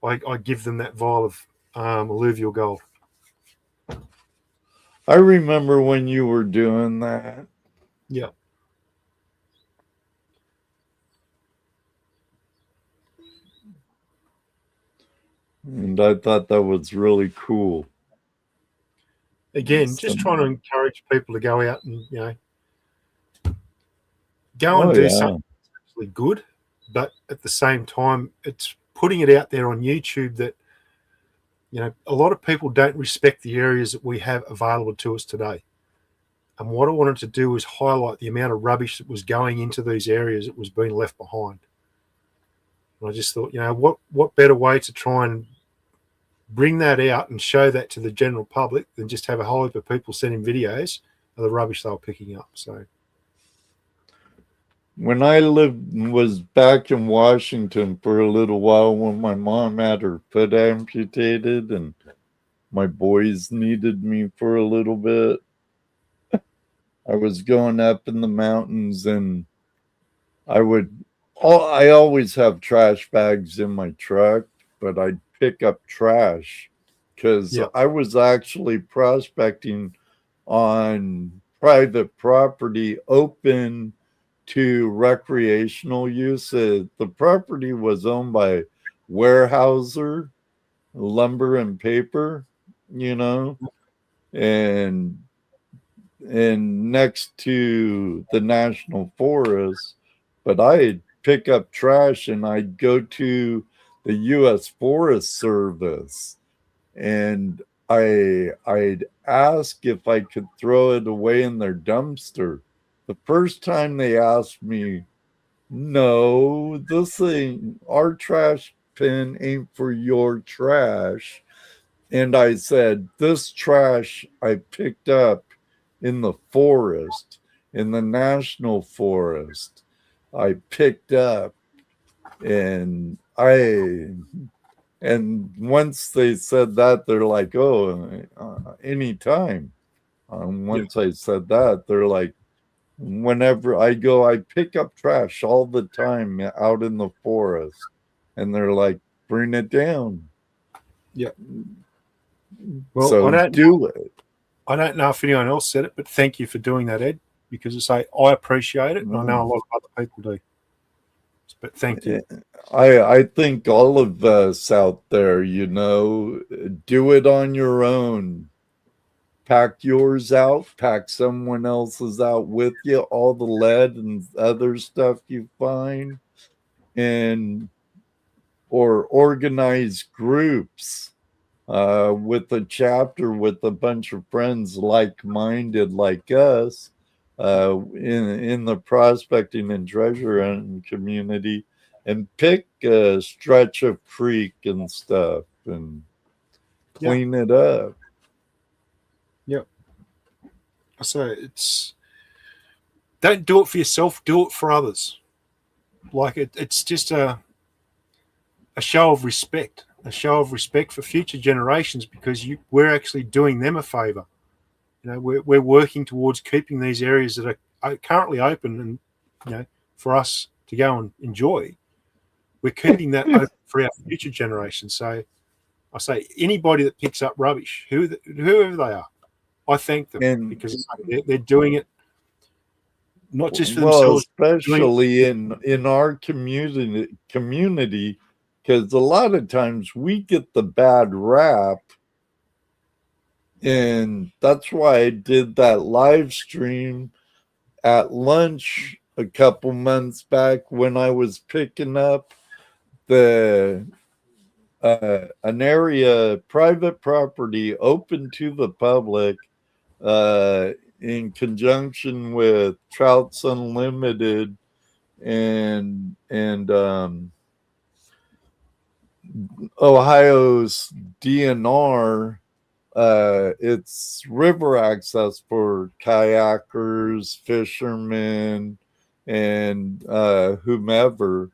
I give them that vial of alluvial gold. I remember when you were doing that. Yeah. And I thought that was really cool. again, just trying to encourage people to go out and, go and Oh, do yeah. something that's actually good, but at the same time, it's putting it out there on YouTube that, a lot of people don't respect the areas that we have available to us today. And what I wanted to do was highlight the amount of rubbish that was going into these areas that was being left behind. And I just thought, what better way to try and bring that out and show that to the general public than just have a whole heap of people sending videos of the rubbish they were picking up. So when I was back in Washington for a little while when my mom had her foot amputated and my boys needed me for a little bit, I was going up in the mountains and I always have trash bags in my truck, but I'd pick up trash because I was actually prospecting on private property open to recreational use. The property was owned by Weyerhaeuser Lumber and Paper, and next to the National Forest. But I'd pick up trash and I'd go to the U.S. Forest Service and I'd ask if I could throw it away in their dumpster. The first time they asked me, no, our trash bin ain't for your trash. And I said, this trash I picked up in the forest, in the national forest, I picked up. And once they said that, they're like, oh, anytime. Once I said that, they're like, whenever I go, I pick up trash all the time out in the forest. And they're like, bring it down. Yeah. Well, so do it. I don't know if anyone else said it, but thank you for doing that, Ed, because I appreciate it. And I know a lot of other people do. But thank you. I think all of us out there, do it on your own. Pack yours out, pack someone else's out with you, all the lead and other stuff you find, or organize groups with a chapter with a bunch of friends like-minded like us in the prospecting and treasure hunting community, and pick a stretch of creek and stuff and clean it up. Yep. So don't do it for yourself, do it for others. Like it's just a show of respect, for future generations, because we're actually doing them a favor. We're working towards keeping these areas that are currently open and, for us to go and enjoy. We're keeping that open for our future generations. So I say anybody that picks up rubbish, whoever they are, I thank them because they're doing it not just for themselves, especially in our community, because a lot of times we get the bad rap, and that's why I did that live stream at lunch a couple months back when I was picking up an area, private property open to the public, in conjunction with Trouts Unlimited and Ohio's DNR. It's river access for kayakers, fishermen, and whomever.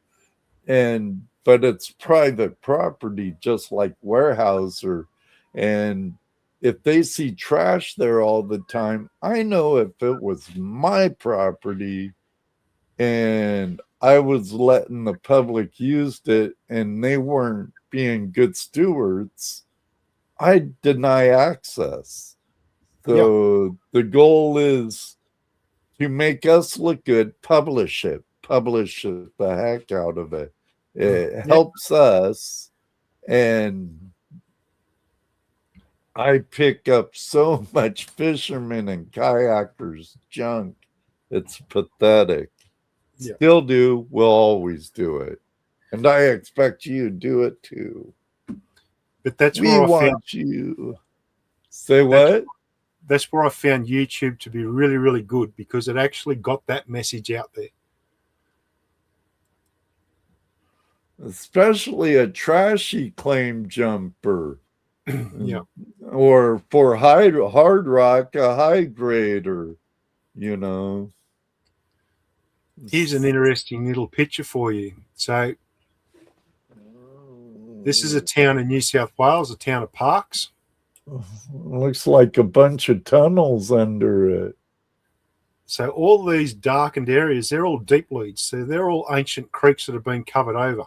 But it's private property, just like Weyerhaeuser. And if they see trash there all the time, I know if it was my property and I was letting the public use it and they weren't being good stewards, I'd deny access. So the goal is to make us look good, publish it the heck out of it. It helps us, and I pick up so much fishermen and kayakers junk. It's pathetic. Yeah. Still do. Will always do it. And I expect you to do it too. But that's We where I want found you. Say what? that's where I found YouTube to be really, really good, because it actually got that message out there. Especially a trashy claim jumper. Yeah. Or for hard rock, a high grader, you know. Here's an interesting little picture for you. So this is a town in New South Wales, the town of Parkes. Looks like a bunch of tunnels under it. So all these darkened areas, they're all deep leads. So they're all ancient creeks that have been covered over.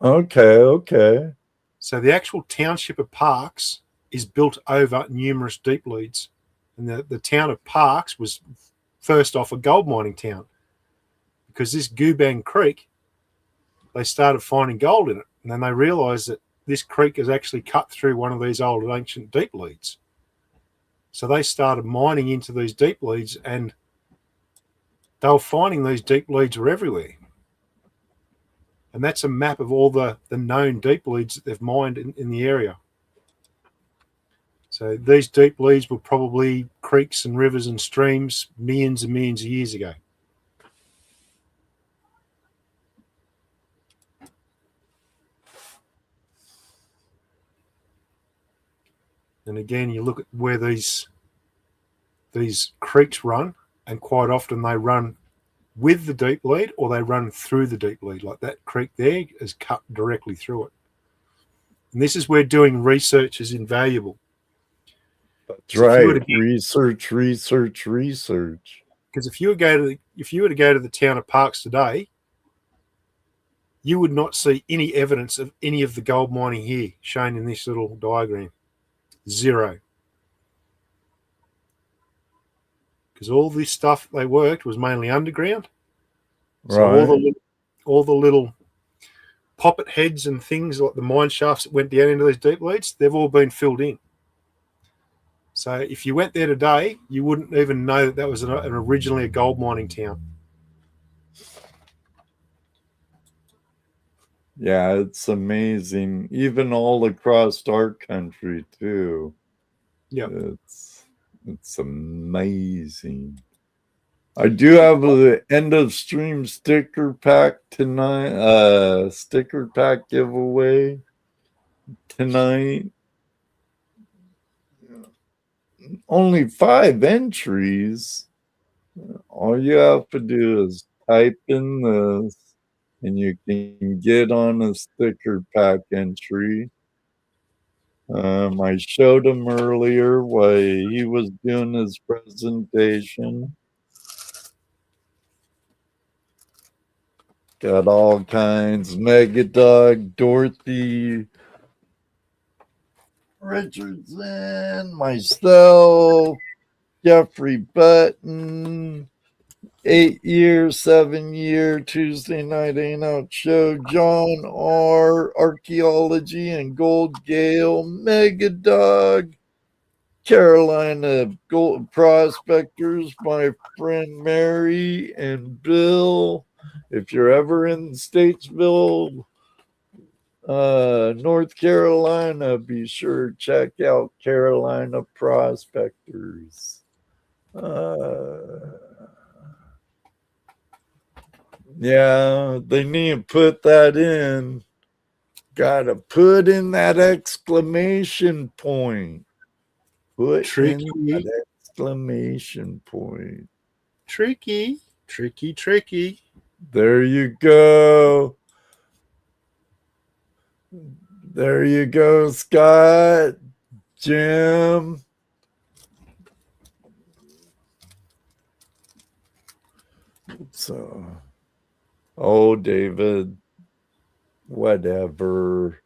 Okay. So the actual township of Parkes is built over numerous deep leads. And the town of Parkes was first off a gold mining town, because this Goobang Creek, they started finding gold in it. And then they realized that this creek is actually cut through one of these old ancient deep leads. So they started mining into these deep leads, and they were finding these deep leads were everywhere. And that's a map of all the known deep leads that they've mined in the area. So these deep leads were probably creeks and rivers and streams millions and millions of years ago. And again, you look at where these creeks run, and quite often they run with the deep lead or they run through the deep lead. Like that creek there is cut directly through it. And this is where doing research is invaluable. That's right. Research. Because if you were to go to the town of Parkes today, you would not see any evidence of any of the gold mining here shown in this little diagram. Zero. Because all this stuff they worked was mainly underground. So all the little poppet heads and things like the mine shafts that went down into these deep leads, they've all been filled in. So if you went there today, you wouldn't even know that was originally a gold mining town. Yeah, it's amazing. Even all across our country too. Yeah, it's amazing. I do have the end of stream sticker pack tonight. Sticker pack giveaway tonight. Only 5 entries. All you have to do is type in this, and you can get on a sticker pack entry. I showed him earlier while he was doing his presentation. Got all kinds. Megadog, Dorothy Richardson, myself, Jeffrey Button, 8-year, 7-year Tuesday Night Hangout show, John R, Archaeology and Gold Gale, Megadog, Carolina Gold Prospectors, my friend Mary and Bill. If you're ever in Statesville, North Carolina, be sure to check out Carolina Prospectors. Yeah, they need to put that in. Gotta put in that exclamation point. Put in that exclamation point. Tricky. There you go. There you go, Scott, Jim. So, oh, David, whatever.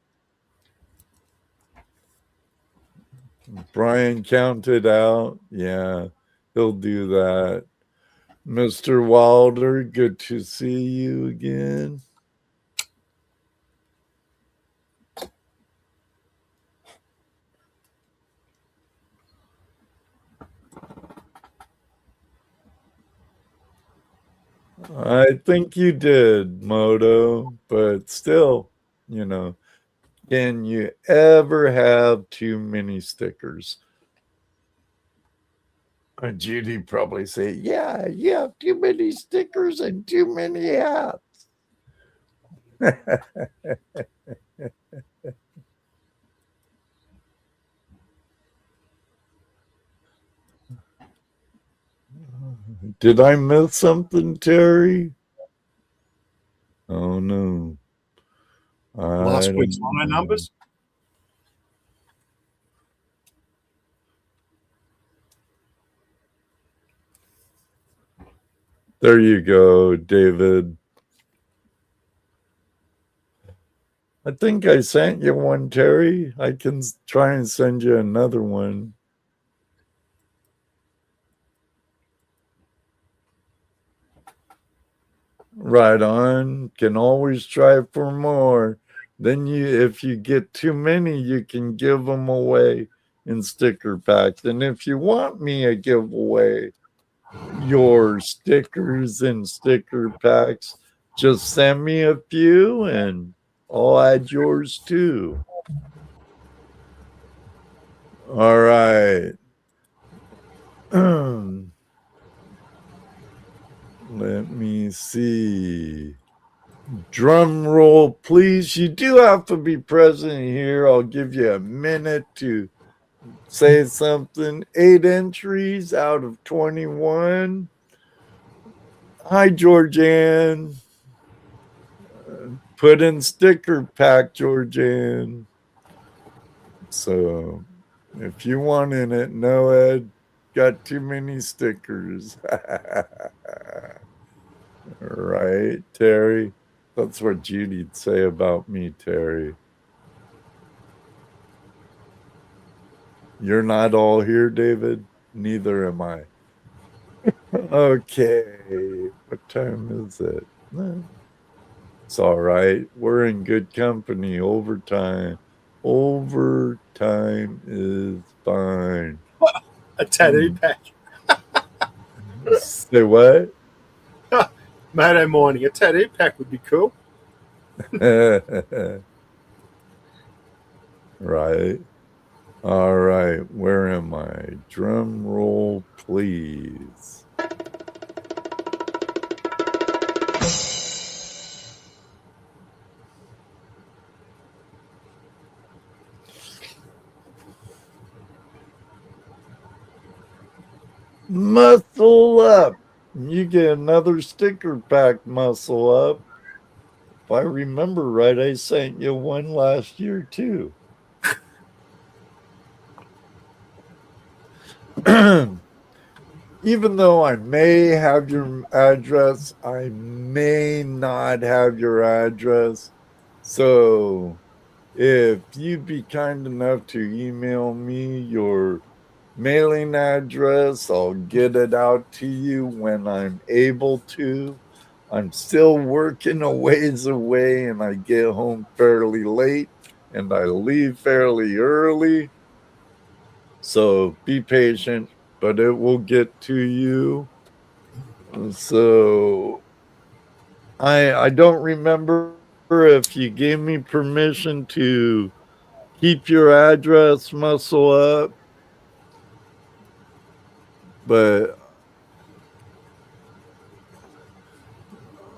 Brian counted out. Yeah, he'll do that. Mr. Wilder, good to see you again. I think you did, Moto, but still, you know, can you ever have too many stickers? Judy probably say, yeah, you have too many stickers and too many hats. Did I miss something, Terry? Oh no. Last week's mono numbers. There you go, David. I think I sent you one, Terry. I can try and send you another one. Right on. Can always try for more. Then if you get too many, you can give them away in sticker packs. And if you want me to give away your stickers and sticker packs, just send me a few and I'll add yours too. All right. Let me see. Drum roll, please. You do have to be present here. I'll give you a minute to say something. 8 entries out of 21. Hi, Georgianne. Put in sticker pack, Georgianne. So if you want in it, no, Ed, got too many stickers. Right, Terry? That's what Judy'd say about me, Terry. You're not all here, David? Neither am I. Okay. What time is it? It's all right. We're in good company. Overtime. Overtime is fine. A tattoo pack. Say what? Moto mining. A tattoo pack would be cool. Right. All right. Where am I? Drum roll, please. Muscle up. You get another sticker pack, muscle up. If I remember right, I sent you one last year too. Even though I may have your address, I may not have your address. So if you'd be kind enough to email me your mailing address, I'll get it out to you when I'm able to. I'm still working a ways away and I get home fairly late and I leave fairly early. So be patient, but it will get to you. So I don't remember if you gave me permission to keep your address, muscle up, but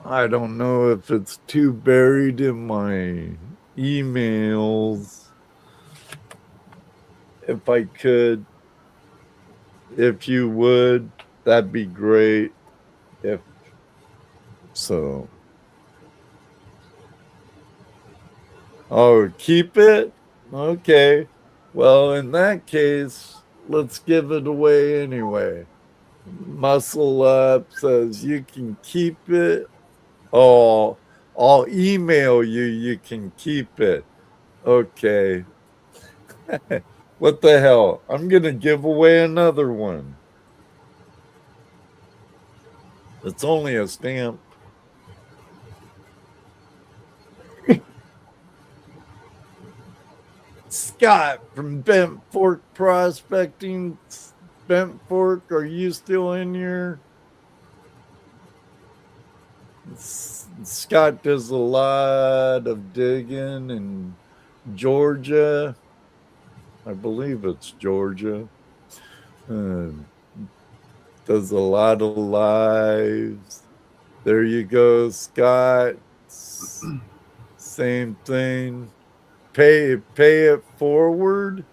I don't know if it's too buried in my emails. If I could, if you would, that'd be great. If so. Oh, keep it? Okay. Well, in that case, let's give it away anyway. Muscle Up says you can keep it. Oh, I'll email you. You can keep it. Okay. What the hell? I'm going to give away another one. It's only a stamp. Scott from Bent Fork Prospecting. Bent Fork, are you still in here? Scott does a lot of digging in Georgia. I believe it's Georgia. Does a lot of lives. There you go, Scott. Same thing. Pay it forward.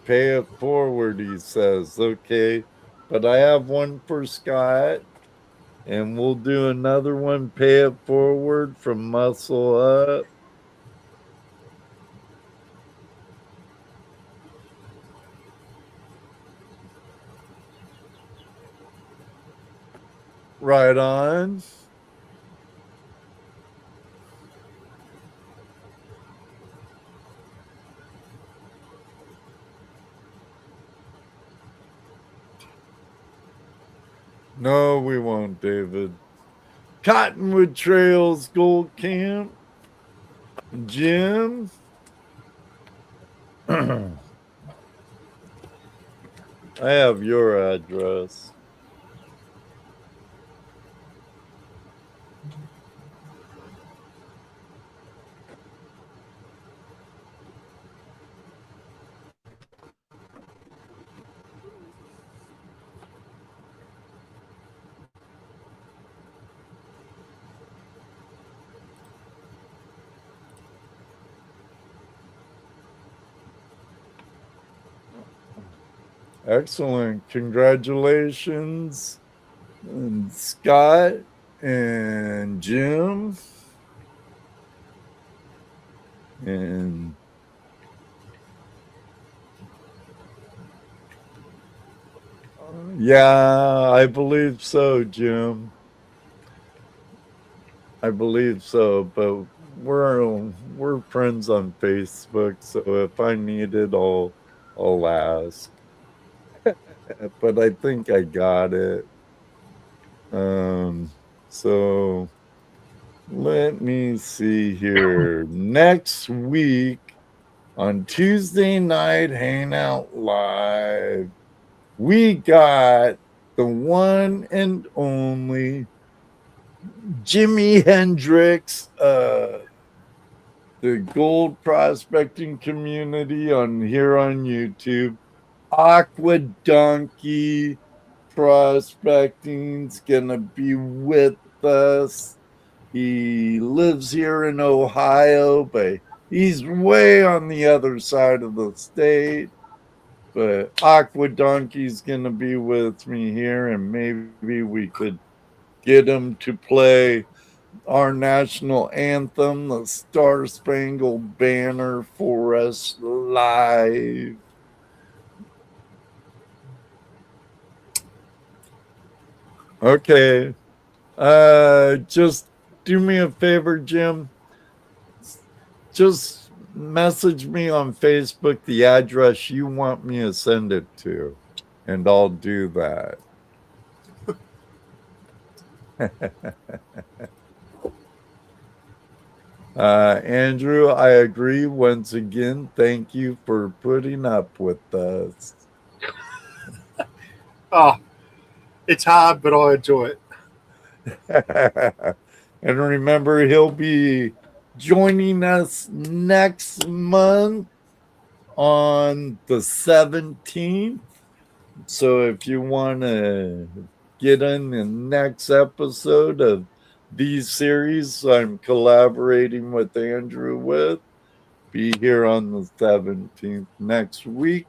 Pay it forward, he says. Okay. But I have one for Scott. And we'll do another one, pay it forward from Muscle Up. Right on. No, we won't, David. Cottonwood Trails Gold Camp. Jim. I have your address. Excellent. Congratulations, and Scott and Jim. And yeah, I believe so, Jim. I believe so, but we're friends on Facebook, so if I need it, I'll ask. But I think I got it. So let me see here. Next week on Tuesday Night Hangout Live, we got the one and only Jimi Hendrix, the gold prospecting community here on YouTube. Aqua Donkey Prospecting's gonna be with us. He lives here in Ohio, but he's way on the other side of the state. But Aqua Donkey's gonna be with me here, and maybe we could get him to play our national anthem, the Star Spangled Banner, for us live. Okay. Just do me a favor, Jim. Just message me on Facebook the address you want me to send it to, and I'll do that. Andrew, I agree once again. Thank you for putting up with us. Oh, it's hard, but I enjoy it. And remember, he'll be joining us next month on the 17th. So if you want to get in the next episode of these series I'm collaborating with Andrew with, be here on the 17th. Next week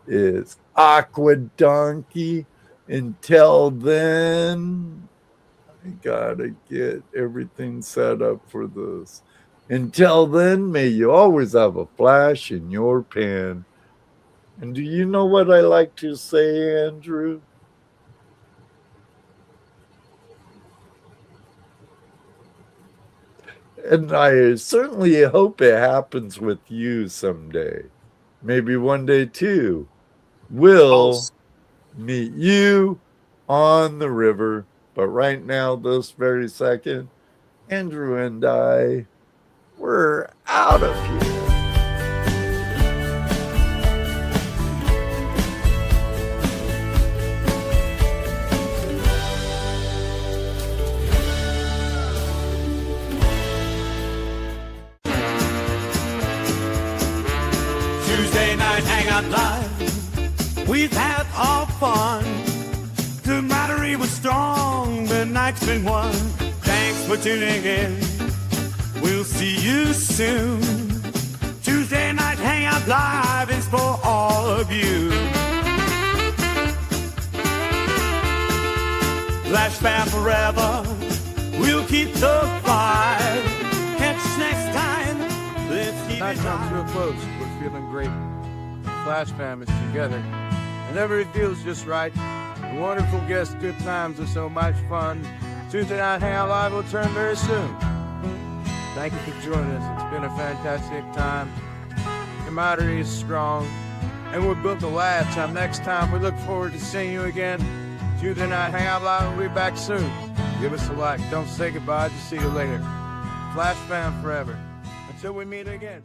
is Aqua Donkey. Until then, I gotta get everything set up for this. Until then, may you always have a flash in your pan. And do you know what I like to say, Andrew? And I certainly hope it happens with you someday. Maybe one day too. We'll meet you on the river. But right now, this very second, Andrew and I, we're out of here. Night Live, we've had our fun. The battery was strong, the night's been won. Thanks for tuning in, we'll see you soon. Tuesday Night Hangout Live is for all of you. FlashFam forever, we'll keep the fight. Catch us next time, let's keep Night it comes real live. close. We're feeling great. FlashFam is together. Whenever it feels just right. The wonderful guests, good times are so much fun. Tuesday Night Hangout Live will turn very soon. Thank you for joining us. It's been a fantastic time. Camaraderie is strong, and we're built to last. Till next time, we look forward to seeing you again. Tuesday Night Hangout Live will be back soon. Give us a like. Don't say goodbye. Just see you later. FlashFam forever. Until we meet again.